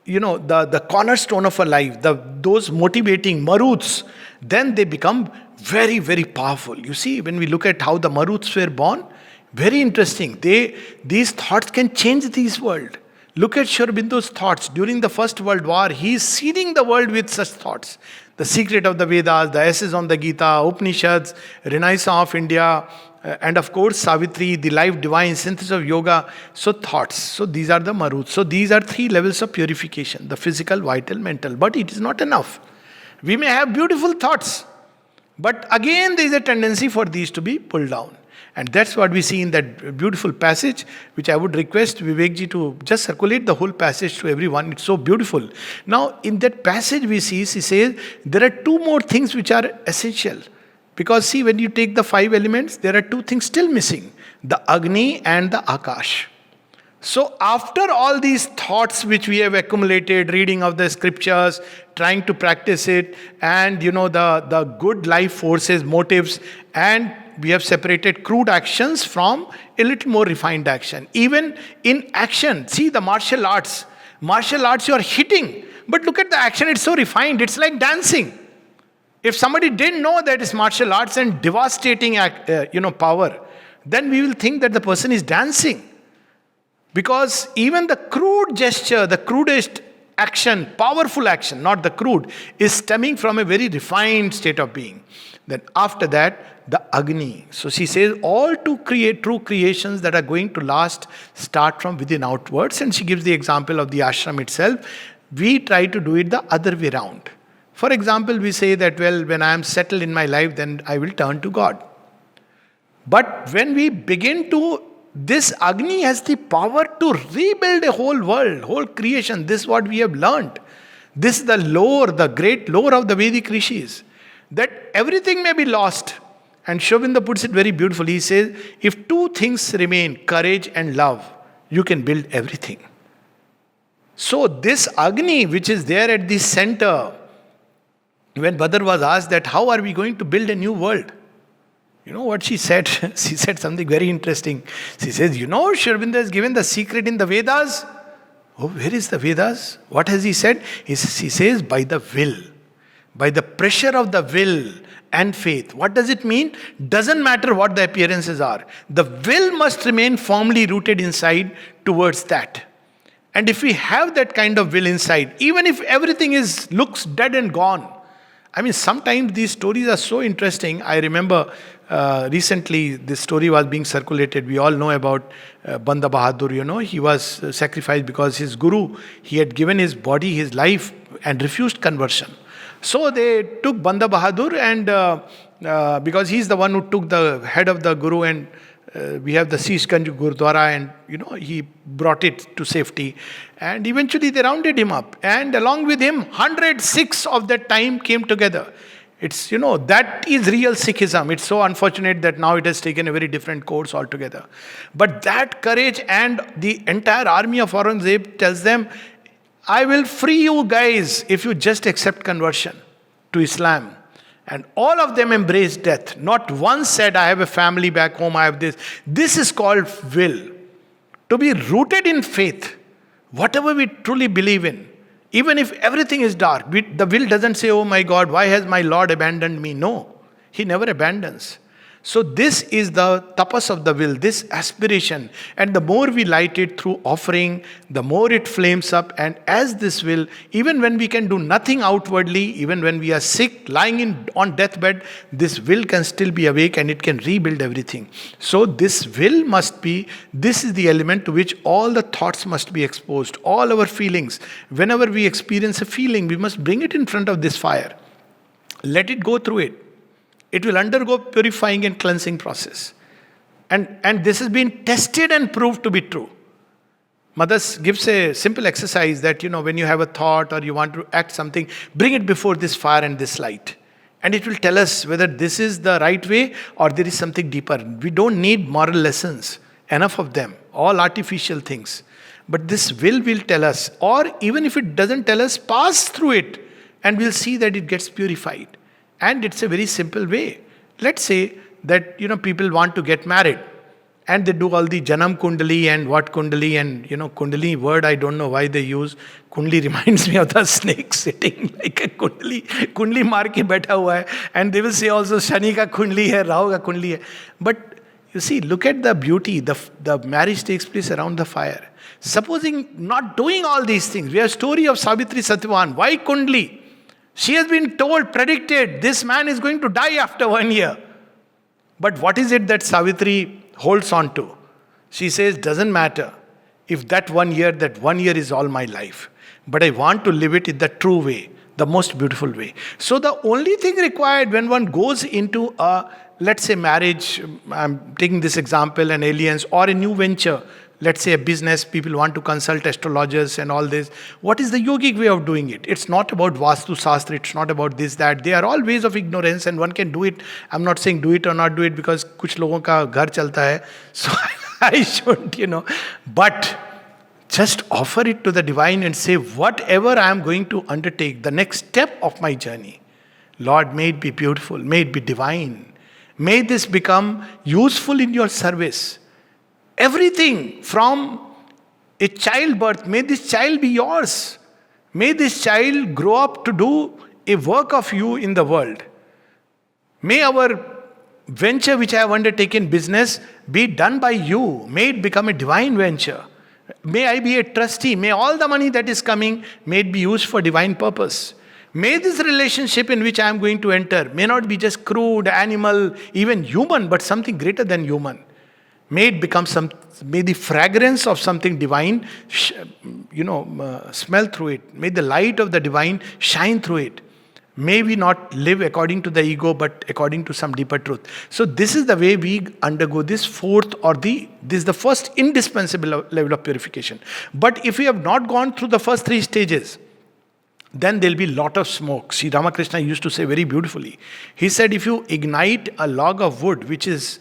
the cornerstone of our life, those motivating maruts, then they become very, very powerful. You see, when we look at how the maruts were born, very interesting. These thoughts can change this world. Look at Sri Aurobindo's thoughts. During the First World War, he is seeding the world with such thoughts. The secret of the Vedas, the essays on the Gita, Upanishads, Renaissance of India, and of course Savitri, the life divine, synthesis of yoga. So thoughts. So these are the maruts. So these are three levels of purification. The physical, vital, mental. But it is not enough. We may have beautiful thoughts. But again there is a tendency for these to be pulled down. And that's what we see in that beautiful passage, which I would request Vivekji to just circulate the whole passage to everyone. It's so beautiful. Now, in that passage we see, she says, there are two more things which are essential. Because see, when you take the 5 elements, there are 2 things still missing. The Agni and the Akash. So after all these thoughts which we have accumulated, reading of the scriptures, trying to practice it, and the good life forces, motives, and we have separated crude actions from a little more refined action. Even in action, see the martial arts. Martial arts you are hitting, but look at the action, it's so refined, it's like dancing. If somebody didn't know that it's martial arts and devastating power, then we will think that the person is dancing. Because even the crude gesture, the crudest action, powerful action, not the crude, is stemming from a very refined state of being. Then after that, the Agni. So she says all to create true creations that are going to last start from within outwards. And she gives the example of the ashram itself. We try to do it the other way around. For example, we say that, well, when I am settled in my life, then I will turn to God. But when we begin to This Agni has the power to rebuild a whole world, whole creation. This is what we have learned. This is the lore, the great lore of the Vedic rishis. That everything may be lost. And Sri Aurobindo puts it very beautifully. He says, if two things remain, courage and love, you can build everything. So this Agni, which is there at the center, when Badr was asked that how are we going to build a new world? You know what she said? She said something very interesting. She says, Sri Aurobindo has given the secret in the Vedas. Oh, where is the Vedas? What has he said? He says, by the will. By the pressure of the will and faith. What does it mean? Doesn't matter what the appearances are. The will must remain firmly rooted inside towards that. And if we have that kind of will inside, even if everything looks dead and gone, sometimes these stories are so interesting. I remember recently this story was being circulated. We all know about Banda Bahadur, he was sacrificed because his guru, he had given his body, his life and refused conversion. So they took Banda Bahadur and because he's the one who took the head of the guru and we have the Seeshganj Gurdwara and he brought it to safety. And eventually they rounded him up. And along with him, 106 of that time came together. It's, that is real Sikhism. It's so unfortunate that now it has taken a very different course altogether. But that courage and the entire army of Aurangzeb tells them, I will free you guys if you just accept conversion to Islam. And all of them embraced death. Not one said, I have a family back home, I have this. This is called will. To be rooted in faith. Whatever we truly believe in. Even if everything is dark. The will doesn't say, oh my God, why has my Lord abandoned me? No. He never abandons. So this is the tapas of the will, this aspiration. And the more we light it through offering, the more it flames up. And as this will, even when we can do nothing outwardly, even when we are sick, lying on deathbed, this will can still be awake and it can rebuild everything. So this will must be, this is the element to which all the thoughts must be exposed, all our feelings. Whenever we experience a feeling, we must bring it in front of this fire. Let it go through it. It will undergo purifying and cleansing process. And this has been tested and proved to be true. Mother gives a simple exercise that, when you have a thought or you want to act something, bring it before this fire and this light. And it will tell us whether this is the right way or there is something deeper. We don't need moral lessons. Enough of them. All artificial things. But this will tell us. Or even if it doesn't tell us, pass through it. And we'll see that it gets purified. And it's a very simple way. Let's say that, people want to get married. And they do all the Janam Kundali and what Kundali and, Kundali word, I don't know why they use. Kundali reminds me of the snake sitting like a Kundali. Kundali maar ke baitha hua hai. And they will say also, Shani ka Kundali hai, Rahu ka Kundali hai. But you see, look at the beauty. The marriage takes place around the fire. Supposing not doing all these things. We have a story of Savitri Satyavan. Why Kundali? She has been told, predicted, this man is going to die after 1 year. But what is it that Savitri holds on to? She says, doesn't matter if that 1 year is all my life. But I want to live it in the true way, the most beautiful way. So the only thing required when one goes into a, let's say marriage, I'm taking this example, an alliance or a new venture, let's say a business, people want to consult astrologers and all this. What is the yogic way of doing it? It's not about Vastu Shastra, it's not about this, that. They are all ways of ignorance and one can do it. I'm not saying do it or not do it because kuch logon ka ghar chalta hai. So I shouldn't, But just offer it to the divine and say, whatever I am going to undertake, the next step of my journey, Lord, may it be beautiful, may it be divine. May this become useful in your service. Everything from a childbirth, may this child be yours. May this child grow up to do a work of you in the world. May our venture which I have undertaken, business, be done by you. May it become a divine venture. May I be a trustee. May all the money that is coming, may it be used for divine purpose. May this relationship in which I am going to enter may not be just crude, animal, even human, but something greater than human. May it become may the fragrance of something divine, smell through it. May the light of the divine shine through it. May we not live according to the ego, but according to some deeper truth. So this is the way we undergo this this is the first indispensable level of purification. But if we have not gone through the first three stages, then there'll be a lot of smoke. Sri Ramakrishna used to say very beautifully. He said, if you ignite a log of wood which is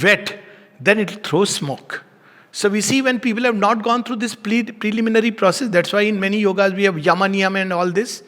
wet, then it will throw smoke. So we see when people have not gone through this preliminary process, that's why in many yogas we have yama niyama and all this.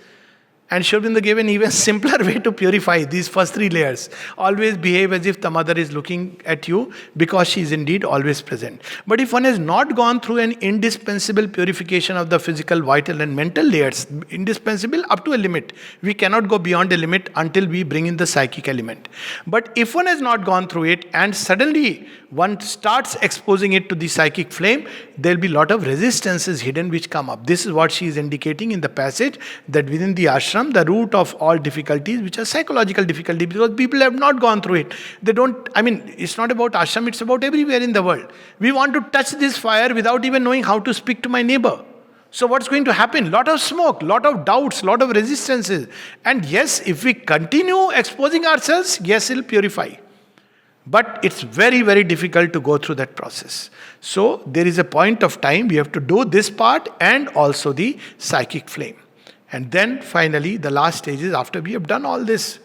And Sri Aurobindo gave an even simpler way to purify these first three layers. Always behave as if the mother is looking at you, because she is indeed always present. But if one has not gone through an indispensable purification of the physical, vital and mental layers, indispensable up to a limit. We cannot go beyond a limit until we bring in the psychic element. But if one has not gone through it and suddenly one starts exposing it to the psychic flame, there will be a lot of resistances hidden which come up. This is what she is indicating in the passage, that within the ashram, the root of all difficulties, which are psychological difficulties, because people have not gone through it. They don't, it's not about ashram, it's about everywhere in the world. We want to touch this fire without even knowing how to speak to my neighbor. So what's going to happen? Lot of smoke, lot of doubts, lot of resistances. And yes, if we continue exposing ourselves, yes, it'll purify. But it's very, very difficult to go through that process. So there is a point of time we have to do this part and also the psychic flame. And then finally, the last stage is after we have done all this,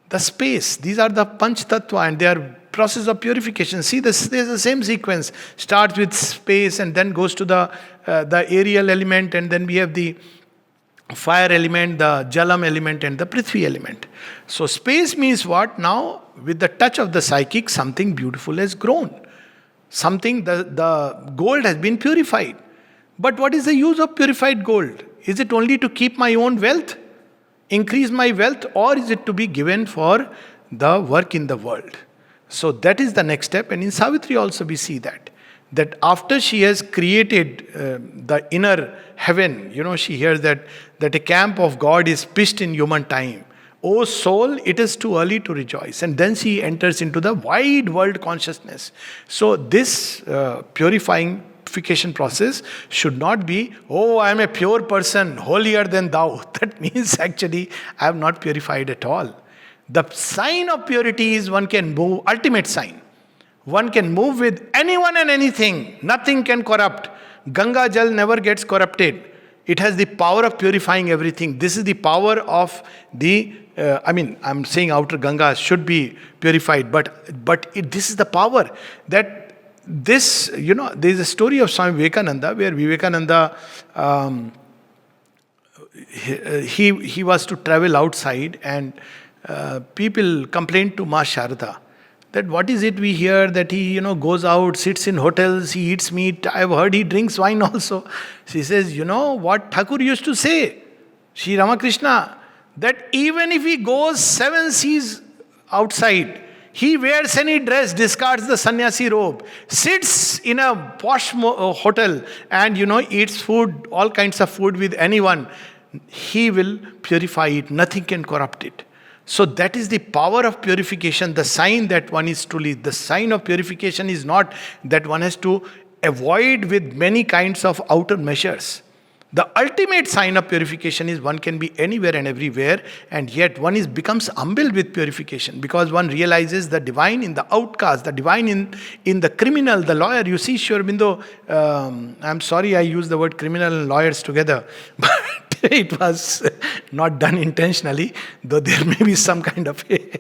the space. These are the Panch Tattva and they are process of purification. See, there's the same sequence. Starts with space and then goes to the aerial element, and then we have the fire element, the Jalam element and the Prithvi element. So space means what? Now, with the touch of the psychic, something beautiful has grown. Something, the gold has been purified. But what is the use of purified gold? Is it only to keep my own wealth, increase my wealth, or is it to be given for the work in the world? So that is the next step. And in Savitri also we see that after she has created the inner heaven, she hears that a camp of God is pitched in human time. O soul, it is too early to rejoice. And then she enters into the wide world consciousness. So this purification process should not be, oh, I am a pure person, holier than thou. That means actually I have not purified at all. The sign of purity is one can move, ultimate sign. One can move with anyone and anything. Nothing can corrupt. Ganga Jal never gets corrupted. It has the power of purifying everything. This is the power of the, I'm saying outer Ganga should be purified, but this is the power that this, there is a story of Swami Vivekananda where Vivekananda, he was to travel outside and people complained to Ma Sharda that what is it we hear that he, goes out, sits in hotels, he eats meat. I have heard he drinks wine also. She says, what Thakur used to say, Sri Ramakrishna, that even if he goes 7 seas outside, he wears any dress, discards the sannyasi robe, sits in a posh hotel and, eats food, all kinds of food with anyone, he will purify it. Nothing can corrupt it. So that is the power of purification, the sign that one is truly, the sign of purification is not that one has to avoid with many kinds of outer measures. The ultimate sign of purification is one can be anywhere and everywhere, and yet one becomes humble with purification because one realizes the divine in the outcast, the divine in the criminal, the lawyer. You see, Sri Aurobindo, I'm sorry I use the word criminal and lawyers together, but it was not done intentionally, though there may be some kind of a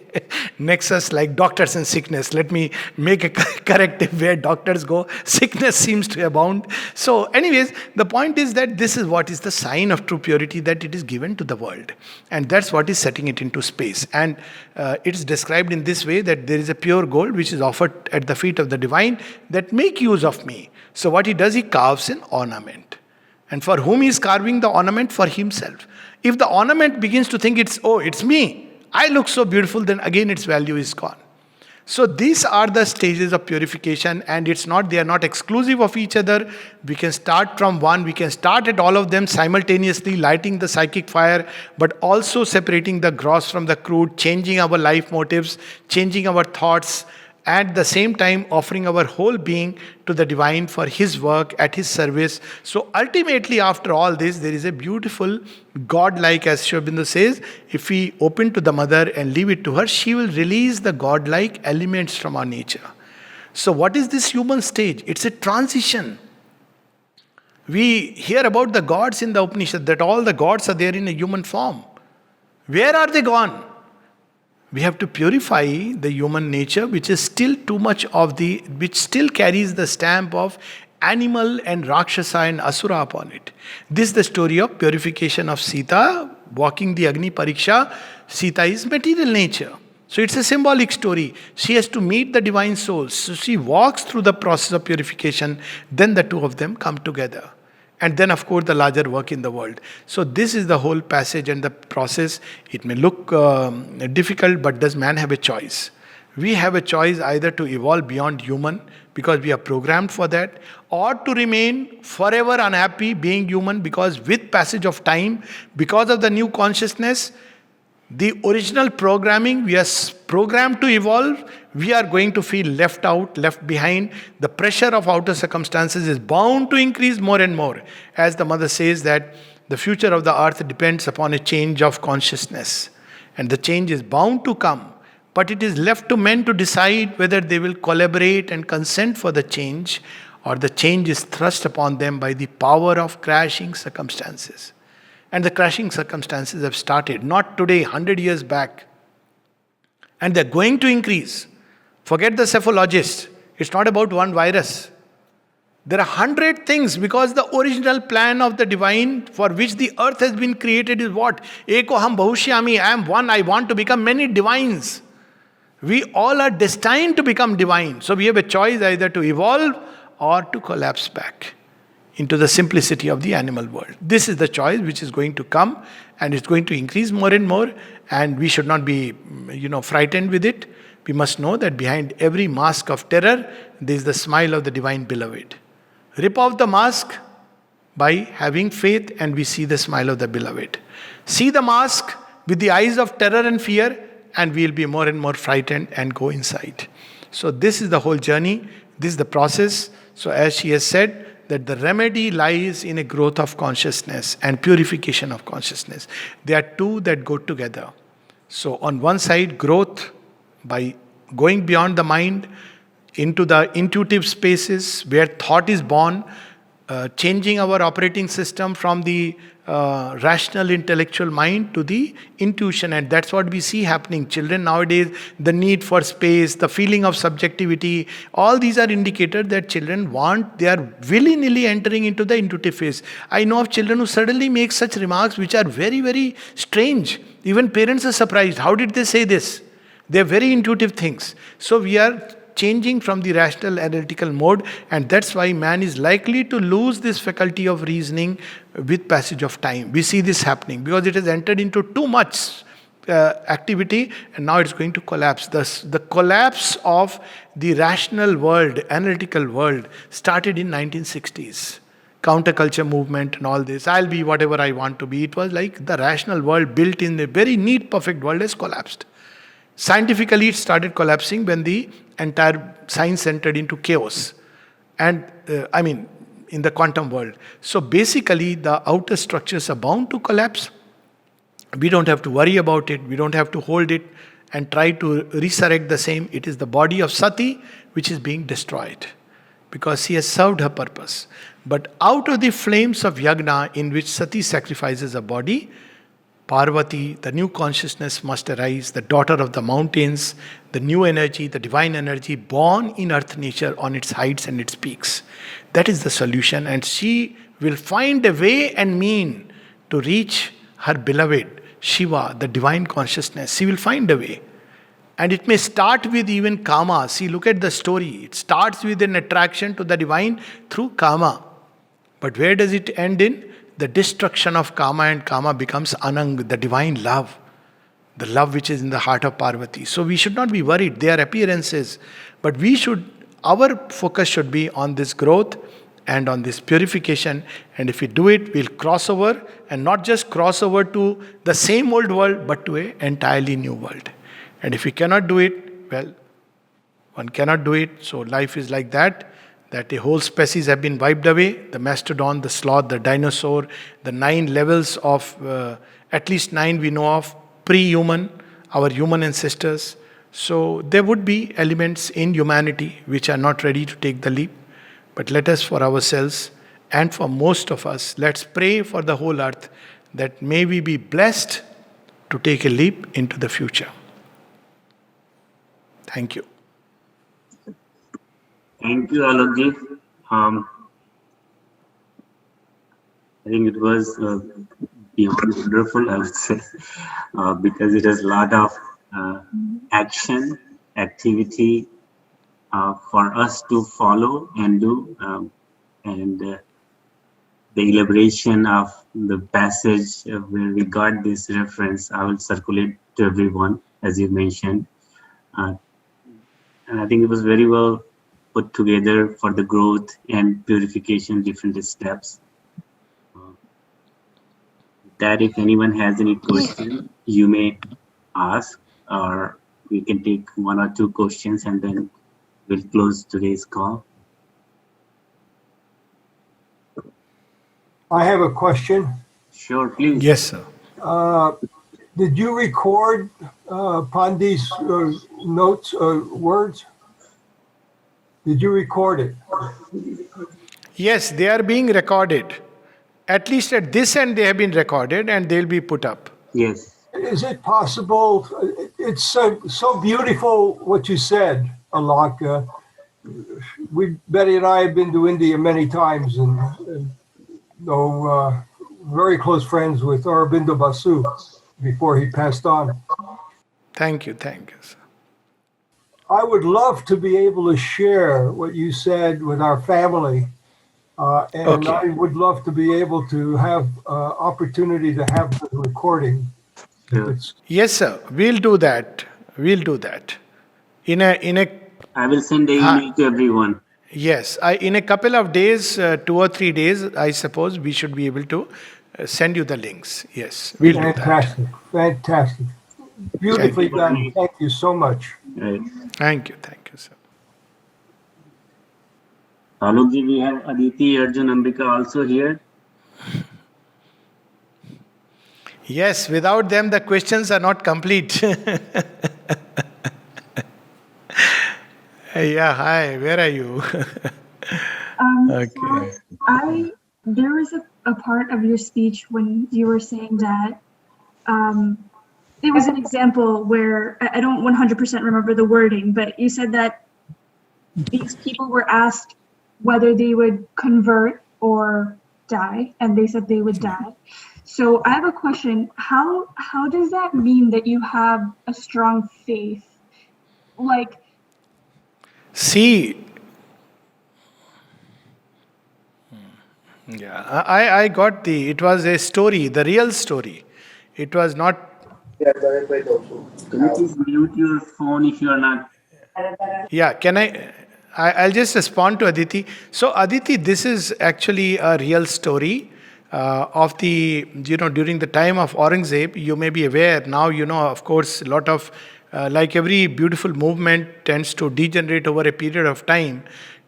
nexus like doctors and sickness. Let me make a corrective where doctors go, sickness seems to abound. So anyways, the point is that this is what is the sign of true purity, that it is given to the world. And that's what is setting it into space. And it is described in this way that there is a pure gold which is offered at the feet of the divine that make use of me. So what he does, he carves an ornament. And for whom he is carving the ornament? For himself. If the ornament begins to think it's me, I look so beautiful, then again its value is gone. So these are the stages of purification, and they are not exclusive of each other. We can start from one, we can start at all of them simultaneously, lighting the psychic fire, but also separating the gross from the crude, changing our life motives, changing our thoughts, at the same time offering our whole being to the divine for his work, at his service. So ultimately, after all this, there is a beautiful God-like, as Sri Aurobindo says, if we open to the mother and leave it to her, she will release the God-like elements from our nature. So what is this human stage? It's a transition. We hear about the gods in the Upanishad, that all the gods are there in a human form. Where are they gone? We have to purify the human nature, which is still too much which still carries the stamp of animal and Rakshasa and Asura upon it. This is the story of purification of Sita, walking the Agni Pariksha. Sita is material nature. So it's a symbolic story. She has to meet the divine souls. So she walks through the process of purification, then the two of them come together. And then, of course, the larger work in the world. So this is the whole passage and the process. It may look difficult, but does man have a choice? We have a choice either to evolve beyond human, because we are programmed for that, or to remain forever unhappy being human, because with passage of time, because of the new consciousness, the original programming, we are programmed to evolve, we are going to feel left out, left behind. The pressure of outer circumstances is bound to increase more and more. As the mother says that the future of the earth depends upon a change of consciousness. And the change is bound to come. But it is left to men to decide whether they will collaborate and consent for the change, or the change is thrust upon them by the power of crashing circumstances. And the crashing circumstances have started, not today, 100 years back. And they're going to increase. Forget the cephalologist. It's not about one virus. There are 100 things, because the original plan of the divine for which the earth has been created is what? Eko ham bahushyami, I am one, I want to become many divines. We all are destined to become divine. So we have a choice either to evolve or to collapse back into the simplicity of the animal world. This is the choice which is going to come, and it's going to increase more and more, and we should not be, frightened with it. We must know that behind every mask of terror, there is the smile of the divine beloved. Rip off the mask by having faith, and we see the smile of the beloved. See the mask with the eyes of terror and fear, and we'll be more and more frightened and go inside. So this is the whole journey. This is the process. So as she has said, that the remedy lies in a growth of consciousness and purification of consciousness. They are two that go together. So on one side, growth by going beyond the mind into the intuitive spaces where thought is born, changing our operating system from the rational intellectual mind to the intuition. And that's what we see happening. Children nowadays, the need for space, the feeling of subjectivity, all these are indicators that children they are willy-nilly entering into the intuitive phase. I know of children who suddenly make such remarks which are very, very strange. Even parents are surprised. How did they say this? They are very intuitive things. So we are changing from the rational analytical mode, and that's why man is likely to lose this faculty of reasoning with passage of time. We see this happening because it has entered into too much activity, and now it's going to collapse. The collapse of the rational world, analytical world, started in 1960s. Counterculture movement and all this. I'll be whatever I want to be. It was like the rational world built in a very neat, perfect world has collapsed. Scientifically, it started collapsing when the entire science entered into chaos. And in the quantum world. So basically, the outer structures are bound to collapse. We don't have to worry about it. We don't have to hold it and try to resurrect the same. It is the body of Sati which is being destroyed because she has served her purpose. But out of the flames of Yagna, in which Sati sacrifices a body, Parvati, the new consciousness must arise, the daughter of the mountains, the new energy, the divine energy born in earth nature on its heights and its peaks. That is the solution, and she will find a way and mean to reach her beloved, Shiva, the divine consciousness. She will find a way. And it may start with even Kama. See, look at the story. It starts with an attraction to the divine through Kama. But where does it end in? The destruction of Kama, and Kama becomes Anang, the divine love. The love which is in the heart of Parvati. So we should not be worried. They are appearances. But our focus should be on this growth and on this purification. And if we do it, we'll cross over, and not just cross over to the same old world, but to an entirely new world. And if we cannot do it, well, One cannot do it. So life is like that a whole species have been wiped away. The mastodon, the sloth, the dinosaur, the 9 levels of, at least 9 we know of, pre-human, our human ancestors. So there would be elements in humanity which are not ready to take the leap. But let us, for ourselves and for most of us, let's pray for the whole earth that may we be blessed to take a leap into the future. Thank you. Thank you, Alokji. I think it was beyond wonderful, I would say, because it has a lot of action, activity for us to follow and do. And the elaboration of the passage where we got this reference, I will circulate to everyone, as you mentioned. And I think it was very well put together for the growth and purification, different steps. That if anyone has any question, you may ask, or we can take 1 or 2 questions and then we'll close today's call. I have a question. Sure, please. Yes, sir. Did you record Pandey's notes or words? Did you record it? Yes, they are being recorded. At least at this end, they have been recorded and they'll be put up. Yes. Is it possible? It's so beautiful what you said, Alok. Betty and I have been to India many times and know very close friends with Aurobindo Basu before he passed on. Thank you, sir. I would love to be able to share what you said with our family. And Okay. I would love to be able to have opportunity to have the recording. Sure. Yes, sir. We'll do that. In a I will send an email to everyone. Yes, in a couple of days, 2 or 3 days, I suppose we should be able to send you the links. Yes, we'll do that. Fantastic. Beautifully done. Thank you so much. Right. Thank you, sir. Alokji, we have Aditi, Arjun, Ambika also here. Yes, without them, the questions are not complete. Yeah, hi, where are you? Okay. So there was a part of your speech when you were saying that it was an example where I don't 100% remember the wording, but you said that these people were asked whether they would convert or die, and they said they would die. So I have a question. How does that mean that you have a strong faith? Like, See, yeah, I got it was a story, the real story. It was not. Can you please mute your phone if you are not? Yeah, I'll just respond to Aditi. So Aditi, this is actually a real story of during the time of Aurangzeb. You may be aware now, of course, a lot of, like every beautiful movement tends to degenerate over a period of time.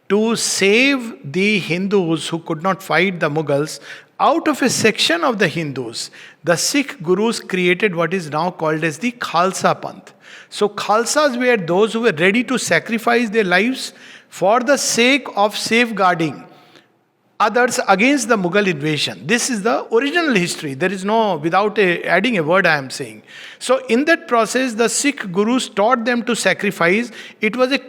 To save the Hindus who could not fight the Mughals, out of a section of the Hindus, the Sikh gurus created what is now called as the Khalsa Panth. So Khalsas were those who were ready to sacrifice their lives for the sake of safeguarding others against the Mughal invasion. This is the original history. There is no, without adding a word I am saying. So in that process, the Sikh gurus taught them to sacrifice. It was a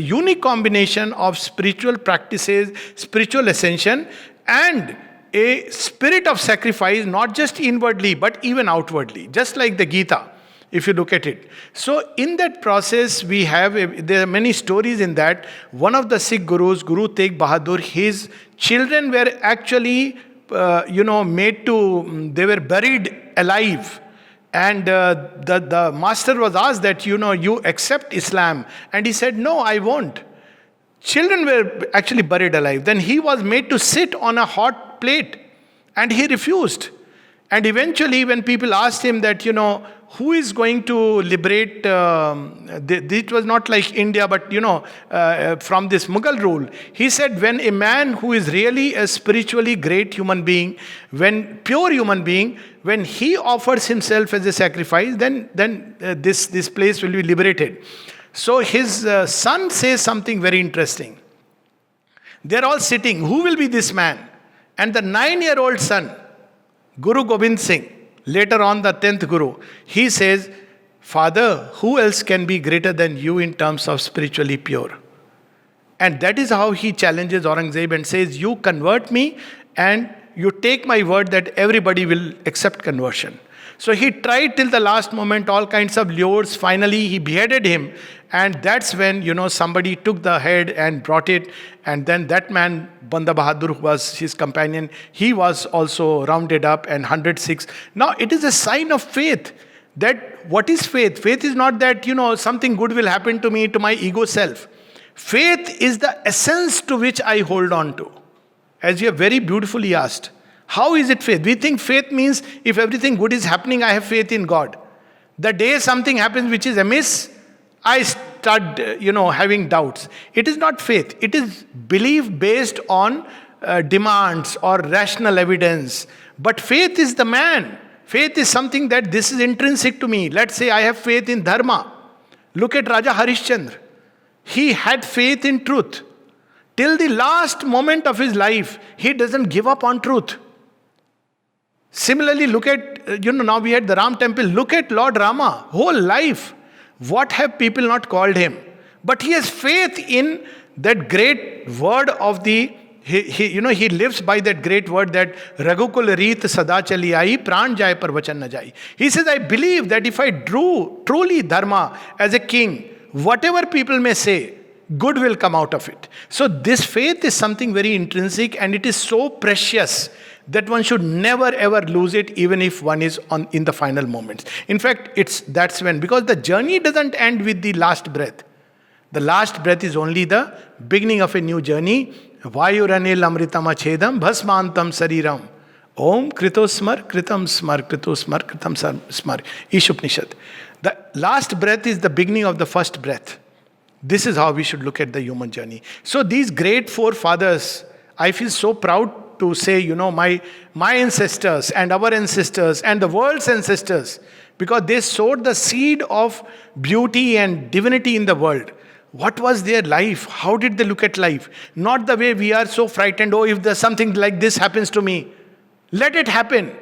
unique combination of spiritual practices, spiritual ascension, and a spirit of sacrifice, not just inwardly, but even outwardly, just like the Gita, if you look at it. So in that process, there are many stories in that. One of the Sikh gurus, Guru Tegh Bahadur, his children were actually, they were buried alive. And the master was asked that, you accept Islam. And he said, no, I won't. Children were actually buried alive. Then he was made to sit on a hot plate. And he refused. And eventually, when people asked him that, who is going to liberate, it was not like India, but, from this Mughal rule. He said, when a man who is really a spiritually great human being, pure human being, when he offers himself as a sacrifice, then this place will be liberated. So his son says something very interesting. They're all sitting. Who will be this man? And the 9-year-old son, Guru Gobind Singh, later on the 10th Guru, he says, Father, who else can be greater than you in terms of spiritually pure? And that is how he challenges Aurangzeb and says, you convert me and you take my word that everybody will accept conversion. So he tried till the last moment, all kinds of lures. Finally, he beheaded him. And that's when, somebody took the head and brought it. And then that man, Banda Bahadur, who was his companion, he was also rounded up and 106. Now, it is a sign of faith. That what is faith? Faith is not that, something good will happen to me, to my ego self. Faith is the essence to which I hold on to. As you have very beautifully asked. How is it faith? We think faith means if everything good is happening, I have faith in God. The day something happens which is amiss, I start, having doubts. It is not faith. It is belief based on demands or rational evidence. But faith is the man. Faith is something that this is intrinsic to me. Let's say I have faith in dharma. Look at Raja Harishchandra. He had faith in truth. Till the last moment of his life, he doesn't give up on truth. Similarly, look at, now we had the Ram temple. Look at Lord Rama, whole life. What have people not called him? But he has faith in that great word of the, he lives by that great word that Raghukul Reet Sada Chali Aayi, Pran Jai Par Vachan Na Jai. He says, I believe that if I do truly dharma as a king, whatever people may say, good will come out of it. So this faith is something very intrinsic and it is so precious that one should never ever lose it, even if one is in the final moments. In fact, that's when, because the journey doesn't end with the last breath. The last breath is only the beginning of a new journey. Vayuranil amritam achedam bhasmantam sariram. Om kritosmar kritam smar kritosmar kritam smar. Ishupnishad. The last breath is the beginning of the first breath. This is how we should look at the human journey. So these great forefathers, I feel so proud to say, my ancestors and our ancestors and the world's ancestors, because they sowed the seed of beauty and divinity in the world. What was their life? How did they look at life? Not the way we are so frightened, if there's something like this happens to me, let it happen.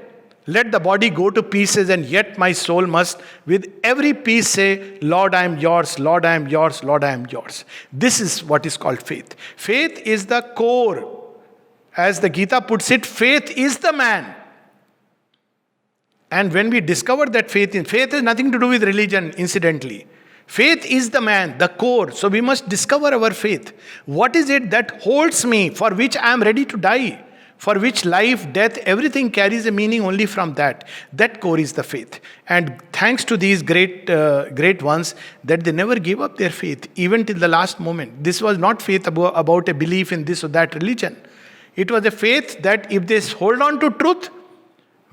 Let the body go to pieces, and yet my soul must, with every piece, say, Lord, I am yours, Lord, I am yours, Lord, I am yours. This is what is called faith. Faith is the core. As the Gita puts it, faith is the man. And when we discover that faith has nothing to do with religion, incidentally. Faith is the man, the core. So we must discover our faith. What is it that holds me, for which I am ready to die? For which life, death, everything carries a meaning only from that. That core is the faith. And thanks to these great ones, that they never gave up their faith, even till the last moment. This was not faith about a belief in this or that religion. It was a faith that if they hold on to truth,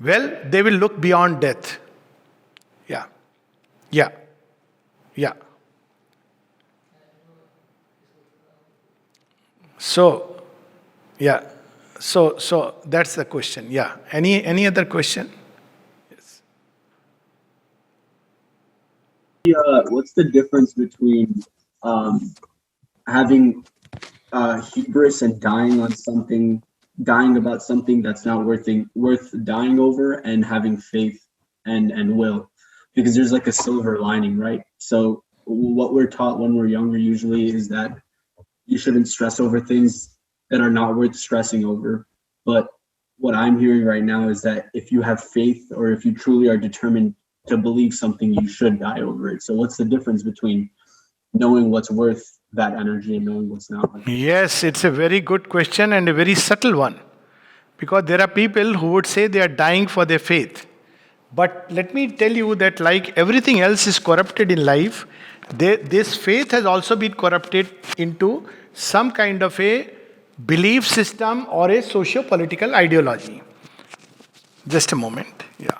well, they will look beyond death. Yeah. So that's the question. Yeah. Any other question? Yes. What's the difference between having hubris and dying about something that's not worth dying over, and having faith and will? Because there's like a silver lining, right? So what we're taught when we're younger usually is that you shouldn't stress over things that are not worth stressing over. But what I'm hearing right now is that if you have faith, or if you truly are determined to believe something, you should die over it. So what's the difference between knowing what's worth that energy and knowing what's not? Yes, it's a very good question and a very subtle one. Because there are people who would say they are dying for their faith. But let me tell you that like everything else is corrupted in life, this faith has also been corrupted into some kind of a belief system or a socio-political ideology. Just a moment. Yeah.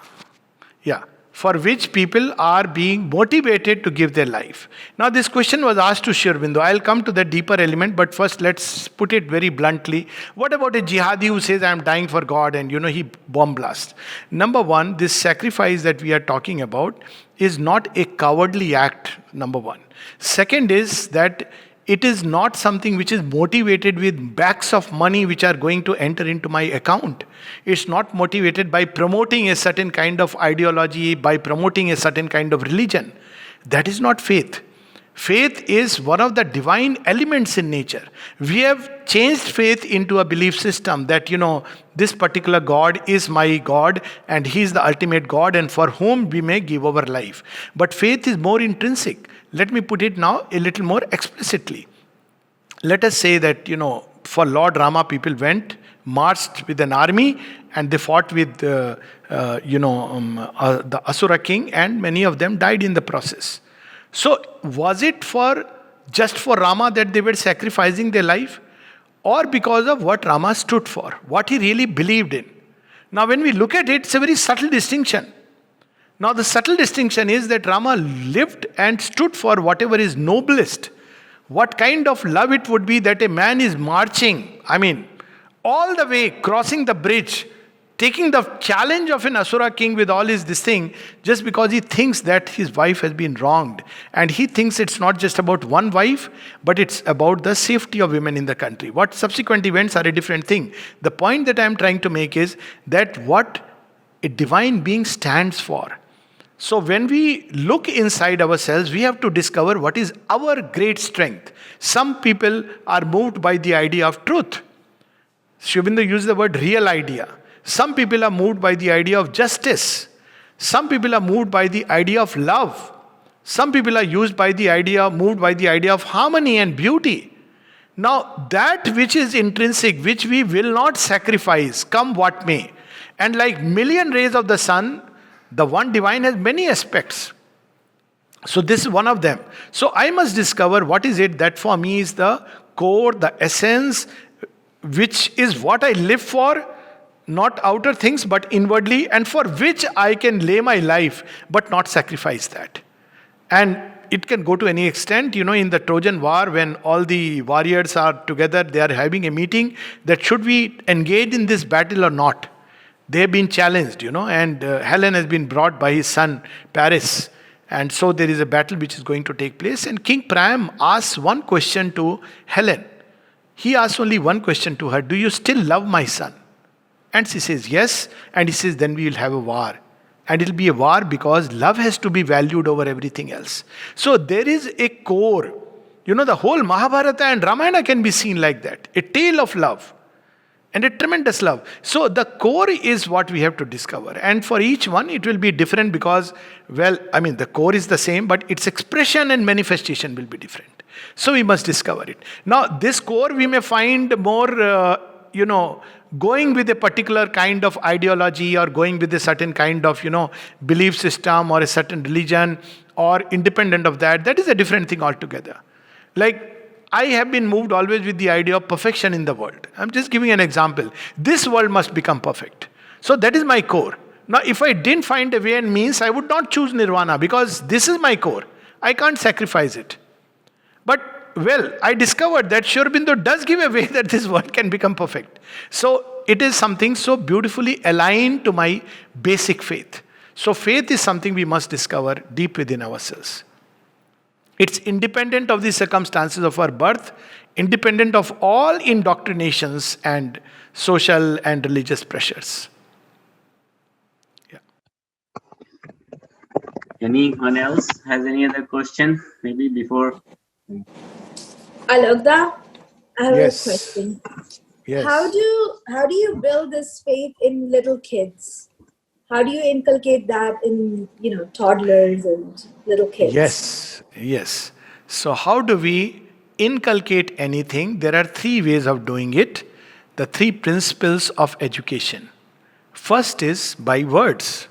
Yeah. For which people are being motivated to give their life. Now, this question was asked to Sri Aurobindo. I'll come to the deeper element, but first let's put it very bluntly. What about a jihadi who says, I'm dying for God, and he bomb blasts? Number one, this sacrifice that we are talking about is not a cowardly act, number one. Second is that it is not something which is motivated with bags of money which are going to enter into my account. It's not motivated by promoting a certain kind of ideology, by promoting a certain kind of religion. That is not faith. Faith is one of the divine elements in nature. We have changed faith into a belief system that, this particular God is my God and He is the ultimate God and for whom we may give our life. But faith is more intrinsic. Let me put it now a little more explicitly. Let us say that, for Lord Rama, people went, marched with an army, and they fought with, the Asura king, and many of them died in the process. So, was it just for Rama that they were sacrificing their life? Or because of what Rama stood for, what he really believed in? Now, when we look at it, it's a very subtle distinction. Now, the subtle distinction is that Rama lived and stood for whatever is noblest. What kind of love it would be that a man is marching, all the way, crossing the bridge, taking the challenge of an Asura king with all this thing, just because he thinks that his wife has been wronged. And he thinks it's not just about one wife, but it's about the safety of women in the country. What subsequent events are a different thing. The point that I am trying to make is that what a divine being stands for. So when we look inside ourselves, we have to discover what is our great strength. Some people are moved by the idea of truth. Sri Aurobindo used the word real idea. Some people are moved by the idea of justice. Some people are moved by the idea of love. Some people are moved by the idea of harmony and beauty. Now, that which is intrinsic, which we will not sacrifice, come what may. And like million rays of the sun, the one divine has many aspects. So this is one of them. So I must discover what is it that for me is the core, the essence, which is what I live for, not outer things but inwardly, and for which I can lay my life but not sacrifice that. And it can go to any extent, in the Trojan War, when all the warriors are together, they are having a meeting that should we engage in this battle or not. They have been challenged, and Helen has been brought by his son, Paris. And so there is a battle which is going to take place. And King Priam asks one question to Helen. He asks only one question to her. Do you still love my son? And she says, yes. And he says, then we will have a war. And it will be a war because love has to be valued over everything else. So there is a core. The whole Mahabharata and Ramayana can be seen like that. A tale of love. And a tremendous love. So the core is what we have to discover. And for each one, it will be different because, the core is the same, but its expression and manifestation will be different. So we must discover it. Now, this core we may find more, going with a particular kind of ideology or going with a certain kind of, belief system or a certain religion or independent of that. That is a different thing altogether. Like, I have been moved always with the idea of perfection in the world. I'm just giving an example. This world must become perfect. So that is my core. Now, if I didn't find a way and means, I would not choose nirvana because this is my core. I can't sacrifice it. But, I discovered that Sri Aurobindo does give a way that this world can become perfect. So it is something so beautifully aligned to my basic faith. So faith is something we must discover deep within ourselves. It's independent of the circumstances of our birth, independent of all indoctrinations and social and religious pressures. Yeah. Anyone else has any other question? Maybe before. Alokda, I have Yes. a question. Yes. How do you build this faith in little kids? How do you inculcate that in toddlers and little kids? Yes. So how do we inculcate anything? There are three ways of doing it. The three principles of education. First is by words.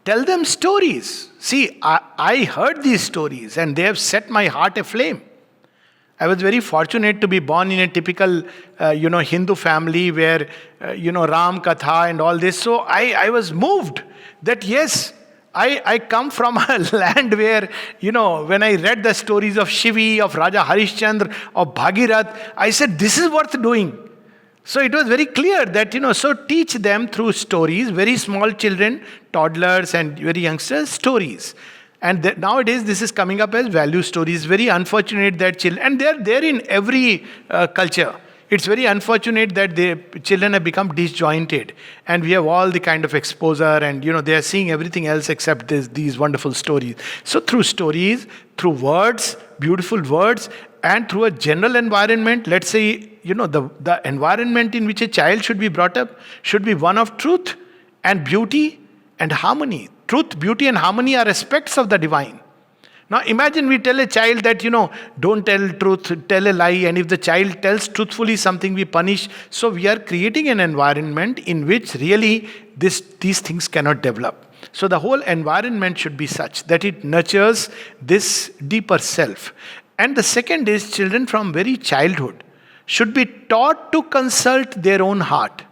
Tell them stories. See, I heard these stories and they have set my heart aflame. I was very fortunate to be born in a typical, Hindu family where, Ram Katha and all this. So I was moved that yes, I come from a land where, when I read the stories of Shivi, of Raja Harishchandra, of Bhagirath, I said, this is worth doing. So it was very clear that, so teach them through stories, very small children, toddlers and very youngsters, stories. And nowadays this is coming up as value stories. Very unfortunate that children, and they're there in every culture. It's very unfortunate that the children have become disjointed, and we have all the kind of exposure, and they are seeing everything else except these wonderful stories. So through stories, through words, beautiful words, and through a general environment, let's say, the environment in which a child should be brought up should be one of truth and beauty and harmony. Truth, beauty and harmony are aspects of the divine. Now imagine we tell a child that, don't tell truth, tell a lie, and if the child tells truthfully something, we punish. So we are creating an environment in which really these things cannot develop. So the whole environment should be such that it nurtures this deeper self. And the second is, children from very childhood should be taught to consult their own heart.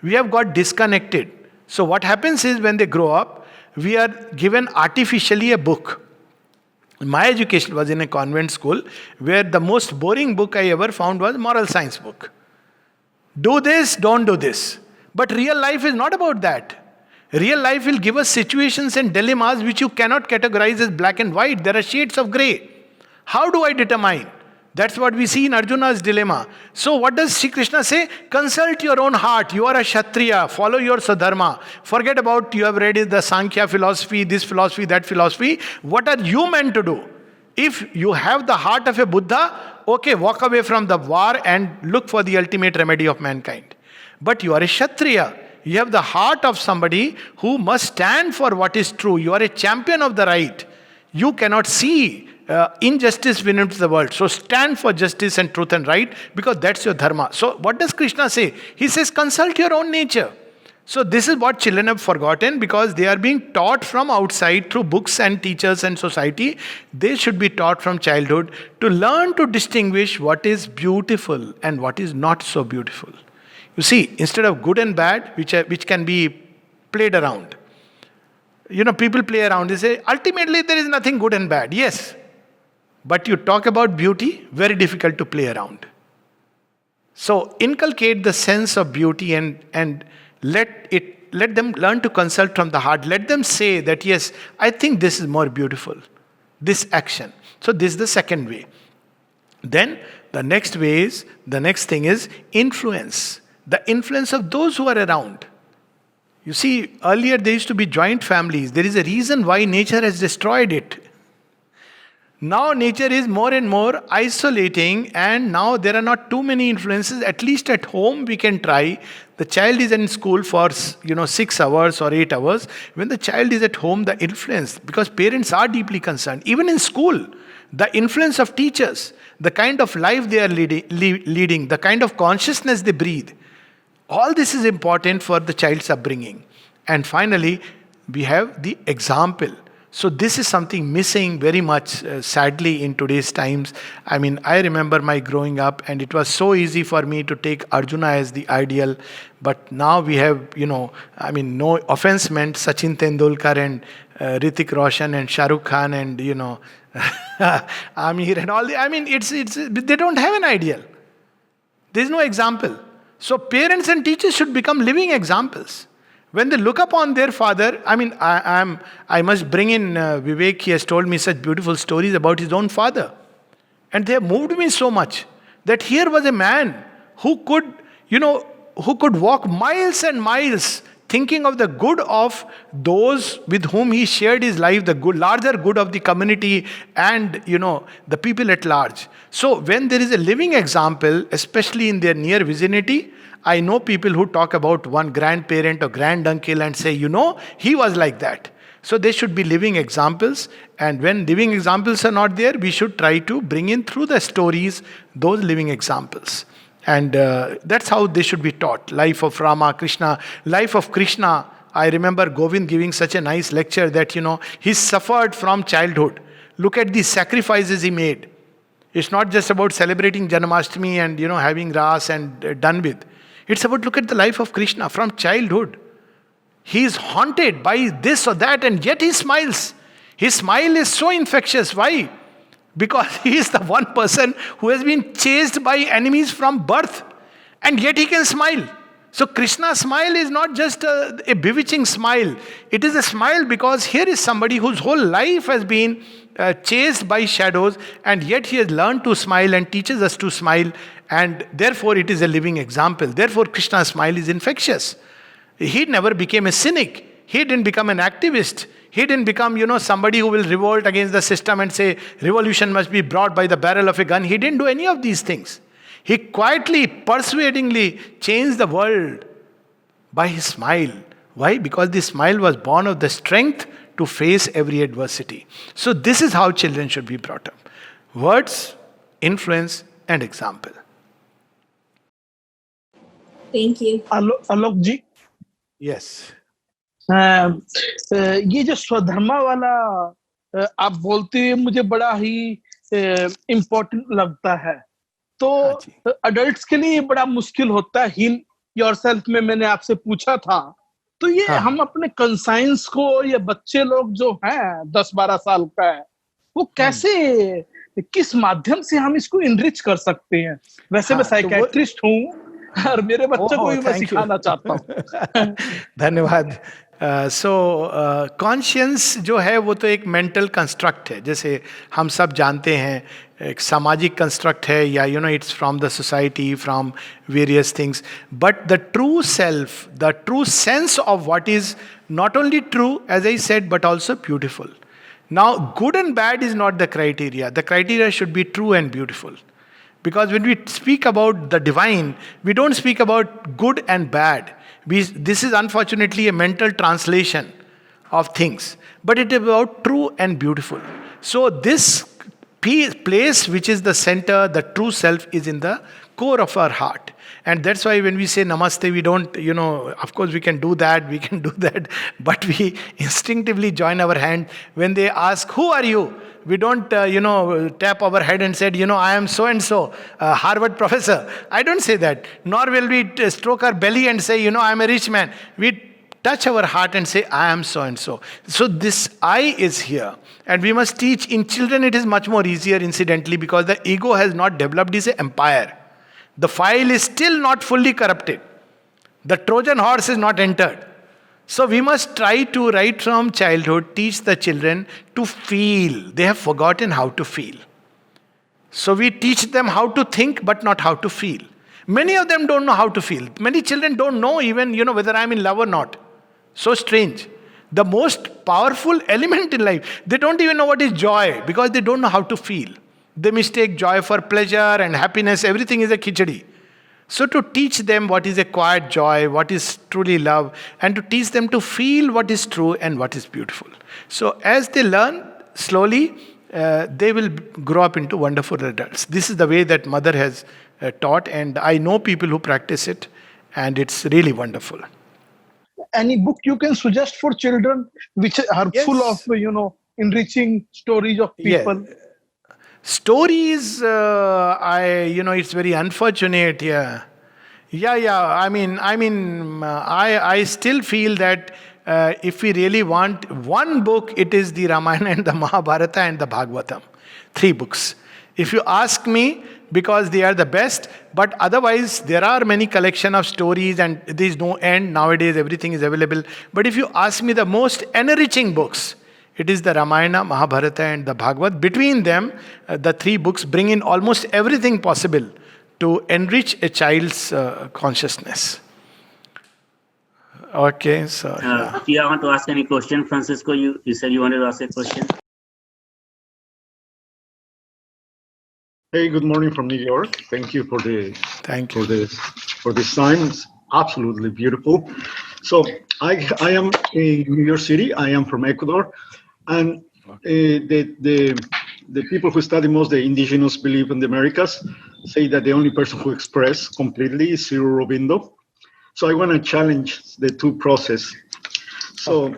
We have got disconnected. So what happens is, when they grow up, we are given artificially a book. My education was in a convent school where the most boring book I ever found was moral science book. Do this, don't do this. But real life is not about that. Real life will give us situations and dilemmas which you cannot categorize as black and white. There are shades of grey. How do I determine? That's what we see in Arjuna's dilemma. So what does Sri Krishna say? Consult your own heart. You are a Kshatriya. Follow your Sadharma. Forget about you have read the Sankhya philosophy, this philosophy, that philosophy. What are you meant to do? If you have the heart of a Buddha, okay, walk away from the war and look for the ultimate remedy of mankind. But you are a Kshatriya. You have the heart of somebody who must stand for what is true. You are a champion of the right. You cannot see injustice win into the world. So stand for justice and truth and right, because that's your dharma. So what does Krishna say? He says, consult your own nature. So this is what children have forgotten, because they are being taught from outside through books and teachers and society. They should be taught from childhood to learn to distinguish what is beautiful and what is not so beautiful. You see, instead of good and bad, which can be played around. People play around. They say, ultimately there is nothing good and bad. Yes. But you talk about beauty, very difficult to play around. So inculcate the sense of beauty and let them learn to consult from the heart. Let them say that, yes, I think this is more beautiful, this action. So this is the second way. Then the next thing is influence. The influence of those who are around. You see, earlier there used to be joint families. There is a reason why nature has destroyed it. Now nature is more and more isolating, and now there are not too many influences. At least at home we can try. The child is in school for 6 hours or 8 hours. When the child is at home, the influence, because parents are deeply concerned. Even in school, the influence of teachers, the kind of life they are leading, the kind of consciousness they breathe. All this is important for the child's upbringing. And finally, we have the example. So this is something missing very much, sadly, in today's times. I mean, I remember my growing up, and it was so easy for me to take Arjuna as the ideal. But now we have, no offense meant, Sachin Tendulkar and Hrithik Roshan and Shah Rukh Khan and, Amir and all. They don't have an ideal. There's no example. So parents and teachers should become living examples. When they look upon their father, I must bring in Vivek. He has told me such beautiful stories about his own father. And they have moved me so much that here was a man who could walk miles and miles thinking of the good of those with whom he shared his life, the good, larger good of the community and, the people at large. So when there is a living example, especially in their near vicinity, I know people who talk about one grandparent or granduncle and say, he was like that. So they should be living examples. And when living examples are not there, we should try to bring in through the stories those living examples. And that's how they should be taught. Life of Rama, Krishna, life of Krishna. I remember Govind giving such a nice lecture that, he suffered from childhood. Look at the sacrifices he made. It's not just about celebrating Janmashtami and having ras and done with. It's about look at the life of Krishna from childhood. He is haunted by this or that, and yet he smiles. His smile is so infectious. Why? Because he is the one person who has been chased by enemies from birth, and yet he can smile. So Krishna's smile is not just a bewitching smile. It is a smile because here is somebody whose whole life has been chased by shadows, and yet he has learned to smile and teaches us to smile, and therefore it is a living example. Therefore Krishna's smile is infectious. He never became a cynic. He didn't become an activist. He didn't become, somebody who will revolt against the system and say revolution must be brought by the barrel of a gun. He didn't do any of these things. He quietly, persuadingly changed the world by his smile. Why? Because the smile was born of the strength to face every adversity. So this is how children should be brought up. Words, influence, and example. Thank you. Alok ji, Yes. ये जो स्वधर्मा वाला आप बोलते हुए मुझे बड़ा ही important लगता है. तो अडल्ट्स के लिए बड़ा मुश्किल होता है. हील योरसेल्फ में मैंने आपसे पूछा था, तो ये हम अपने कंसाइंस को, ये बच्चे लोग जो हैं 10-12 साल का है, वो कैसे, किस माध्यम से हम इसको इनरिच कर सकते हैं? वैसे मैं साइकियाट्रिस्ट हूँ और मेरे बच्चों को भी मैं सिखाना चाहता हूँ. धन्यवाद. सो कॉन्शियंस जो है वो तो एक मेंटल कंस्ट्रक्ट है, जैसे हम सब जानते हैं. एक सामाजिक कंस्ट्रक्ट है, या it's from the society, from various things. But the true self, the true sense of what is not only true, as I said, but also beautiful. Now good and bad is not the criteria. The criteria should be true and beautiful. Because when we speak about the divine, we don't speak about good and bad. This is unfortunately a mental translation of things. But it is about true and beautiful. So this place which is the center, the true self, is in the core of our heart. And that's why when we say namaste, we don't, of course we can do that, but we instinctively join our hand. When they ask, who are you? We don't, tap our head and said, I am so-and-so, Harvard professor. I don't say that. Nor will we stroke our belly and say, I am a rich man. We touch our heart and say, I am so-and-so. So this I is here. And we must teach. In children it is much more easier, incidentally, because the ego has not developed as an empire. The file is still not fully corrupted. The Trojan horse is not entered. So we must try to, right from childhood, teach the children to feel. They have forgotten how to feel. So we teach them how to think, but not how to feel. Many of them don't know how to feel. Many children don't know even, whether I'm in love or not. So strange. The most powerful element in life, they don't even know what is joy, because they don't know how to feel. They mistake joy for pleasure and happiness. Everything is a khichdi. So to teach them what is a quiet joy, what is truly love, and to teach them to feel what is true and what is beautiful. So as they learn, slowly, they will grow up into wonderful adults. This is the way that Mother has taught, and I know people who practice it, and it's really wonderful. Any book you can suggest for children which are full of, enriching stories of people? Yes. Stories, it's very unfortunate. Yeah. I still feel that if we really want one book, it is the Ramayana and the Mahabharata and the Bhagavatam. 3 books. If you ask me, because they are the best, but otherwise there are many collection of stories and there is no end. Nowadays everything is available. But if you ask me the most enriching books, it is the Ramayana, Mahabharata and the Bhagavad. Between them, the 3 books bring in almost everything possible to enrich a child's consciousness. Okay, so... If you want to ask any question, Francisco, you said you wanted to ask a question. Hey, good morning from New York. Thank you for the for this time. It's absolutely beautiful. So I am in New York City. I am from Ecuador, and the people who study most the indigenous belief in the Americas say that the only person who express completely is Sri Aurobindo. So I want to challenge the 2 process. So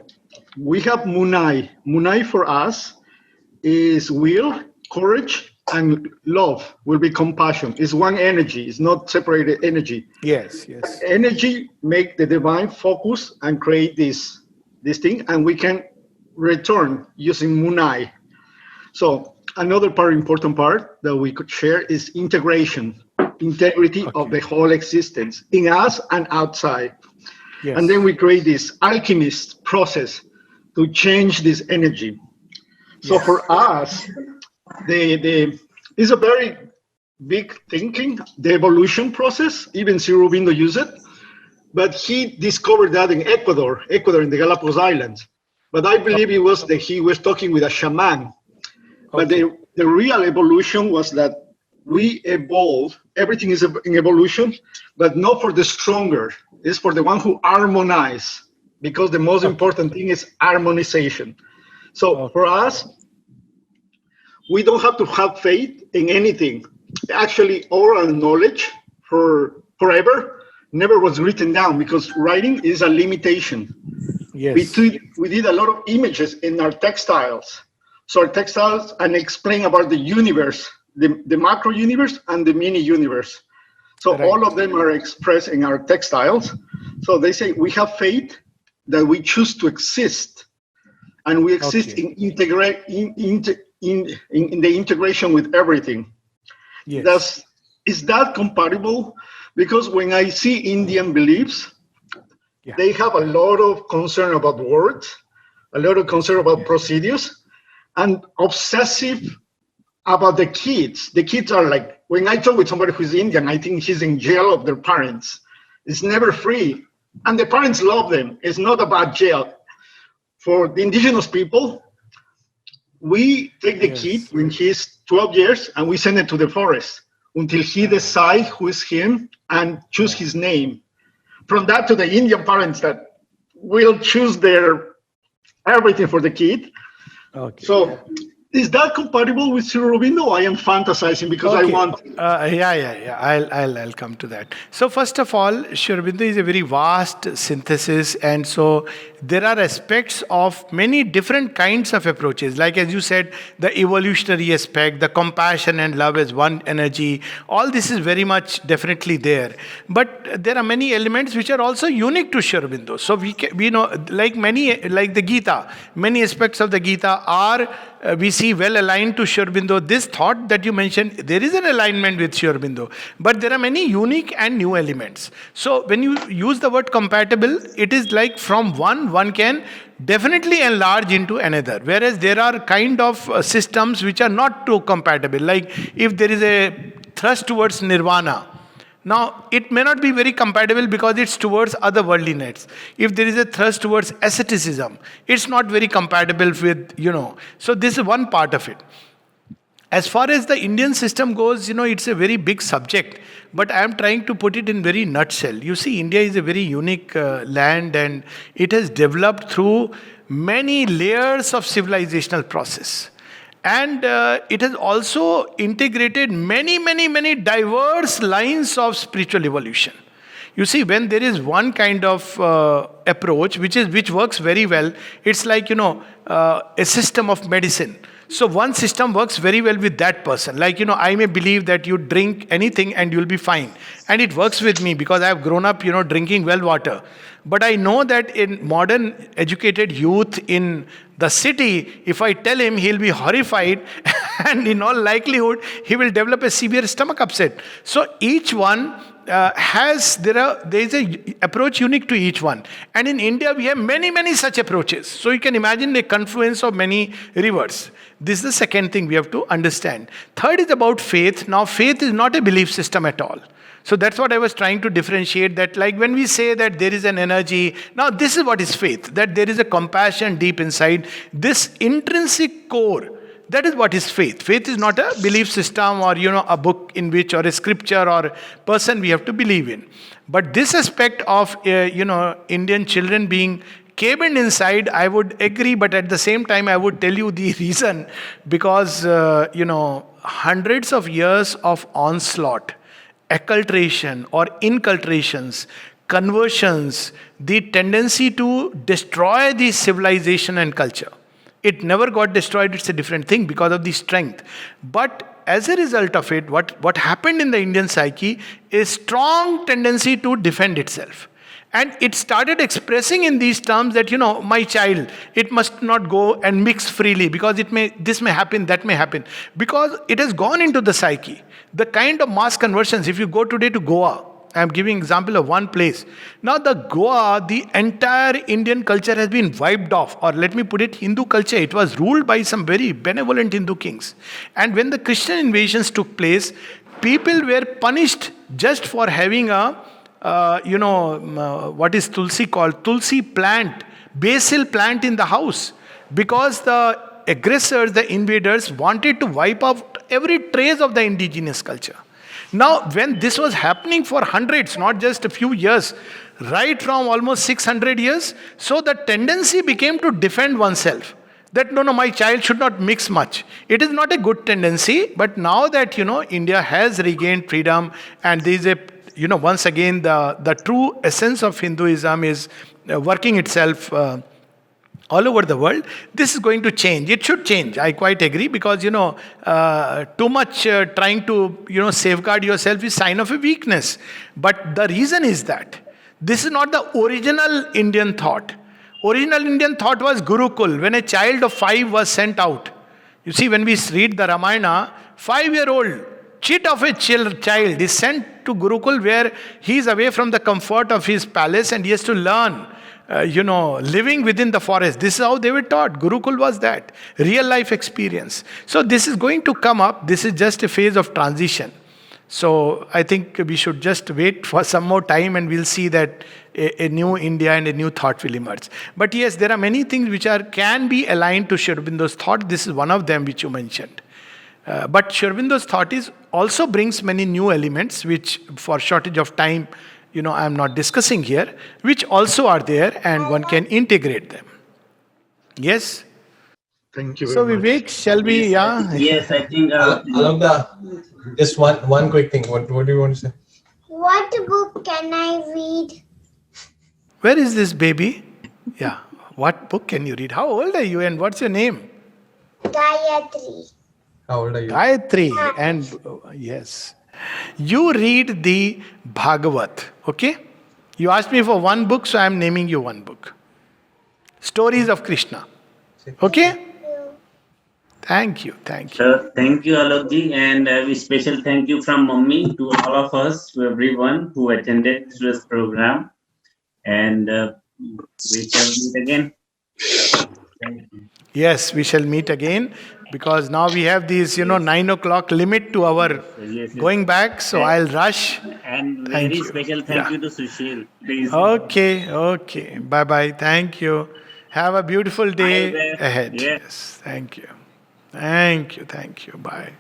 we have Munai. Munai for us is will, courage, and love will be compassion. It's one energy. It's not separated energy. Yes. Energy make the divine focus and create this thing, and we can return using Munai. So another important part that we could share is integration, integrity of the whole existence in us and outside. Yes. And then we create this alchemist process to change this energy. So for us, it's a very big thinking, the evolution process. Even Sri Aurobindo used it, but he discovered that in Ecuador in the Galapagos Islands. But I believe it was that he was talking with a shaman. But the real evolution was that we evolve. Everything is in evolution, but not for the stronger. It's for the one who harmonize, because the most important thing is harmonization. So for us, we don't have to have faith in anything. Actually, oral knowledge for forever never was written down, because writing is a limitation. Yes. We did a lot of images in our textiles. So our textiles and explain about the universe, the macro universe and the mini universe. So all of them are expressed in our textiles. So they say we have faith that we choose to exist, and we exist in the integration with everything. Yes. Is that compatible? Because when I see Indian beliefs, they have a lot of concern about words, a lot of concern about procedures, and obsessive about the kids. The kids are like, when I talk with somebody who's Indian, I think he's in jail of their parents. It's never free. And the parents love them. It's not about jail. For the indigenous people, we take the kid when he's 12 years and we send it to the forest until he decides who is him and choose his name. From that to the Indian parents that will choose their everything for the kid. So is that compatible with Sri Aurobindo? I am fantasizing because I want. I'll come to that. So first of all, Sri Aurobindo is a very vast synthesis, and so there are aspects of many different kinds of approaches. Like as you said, the evolutionary aspect, the compassion and love as one energy. All this is very much definitely there. But there are many elements which are also unique to Sri Aurobindo. So we know, like the Gita, many aspects of the Gita are. We see well aligned to Sri Aurobindo. This thought that you mentioned, there is an alignment with Sri Aurobindo, but there are many unique and new elements. So when you use the word compatible, it is like from one can definitely enlarge into another. Whereas there are kind of systems which are not too compatible. Like if there is a thrust towards nirvana, now, it may not be very compatible because it's towards otherworldliness. If there is a thrust towards asceticism, it's not very compatible with, So this is one part of it. As far as the Indian system goes, it's a very big subject. But I am trying to put it in very nutshell. You see, India is a very unique land, and it has developed through many layers of civilizational process. And it has also integrated many diverse lines of spiritual evolution. You see, when there is one kind of approach which works very well, it's like a system of medicine. So one system works very well with that person. Like I may believe that you drink anything and you'll be fine, and it works with me because I have grown up drinking well water. But I know that in modern educated youth in the city, if I tell him, he'll be horrified and in all likelihood, he will develop a severe stomach upset. So each one there is a approach unique to each one. And in India, we have many such approaches. So you can imagine a confluence of many rivers. This is the second thing we have to understand. Third is about faith. Now, faith is not a belief system at all. So that's what I was trying to differentiate, that like when we say that there is an energy, now this is what is faith, that there is a compassion deep inside, this intrinsic core, that is what is faith. Faith is not a belief system or a book in which, or a scripture or person we have to believe in. But this aspect of Indian children being cabined inside, I would agree, but at the same time I would tell you the reason, because hundreds of years of onslaught, acculturation or inculturations, conversions, the tendency to destroy the civilization and culture. It never got destroyed, it's a different thing because of the strength. But as a result of it, what happened in the Indian psyche is strong tendency to defend itself. And it started expressing in these terms that, my child, it must not go and mix freely because this may happen, that may happen. Because it has gone into the psyche. The kind of mass conversions, if you go today to Goa, I am giving example of one place. Now the Goa, the entire Indian culture has been wiped off, or let me put it, Hindu culture. It was ruled by some very benevolent Hindu kings. And when the Christian invasions took place, people were punished just for having what is Tulsi called? Tulsi plant, basil plant in the house. Because the aggressors, the invaders, wanted to wipe out every trace of the indigenous culture. Now, when this was happening for hundreds, not just a few years, right from almost 600 years, so the tendency became to defend oneself. That, no, my child should not mix much. It is not a good tendency, but now that, India has regained freedom, and there is a, once again, the true essence of Hinduism is working itself all over the world, this is going to change. It should change. I quite agree, because too much trying to safeguard yourself is sign of a weakness. But the reason is that this is not the original Indian thought. Original Indian thought was Gurukul, when a child of 5 was sent out. You see, when we read the Ramayana, 5-year-old chit of a child is sent to Gurukul, where he is away from the comfort of his palace and he has to learn living within the forest. This is how they were taught. Gurukul was that. Real life experience. So this is going to come up. This is just a phase of transition. So I think we should just wait for some more time, and we'll see that a new India and a new thought will emerge. But yes, there are many things which can be aligned to Sri Aurobindo's thought. This is one of them which you mentioned. But Sri Aurobindo's thought also brings many new elements, which for shortage of time, I am not discussing here, which also are there, and one can integrate them. Yes? Thank you very So much. Vivek, shall we, Yes, I think. Alok, just one quick thing. What do you want to say? What book can I read? Where is this baby? Yeah. What book can you read? How old are you and what's your name? Gayatri. How old are you? Gayatri. And yes. You read the Bhagavat, okay? You asked me for one book, so I am naming you one book. Stories of Krishna. Okay? Thank you. Thank you, Alokji, and a special thank you from Mummy to all of us, to everyone who attended this program. And we shall meet again. Thank you. Yes, we shall meet again, because now we have these, 9 o'clock limit to our Yes. going back, so I'll rush. And Thank very you. special thank you to Sushil. Please. Okay. Bye-bye. Thank you. Have a beautiful day Bye. ahead. Yeah. Yes, thank you. Thank you. Bye.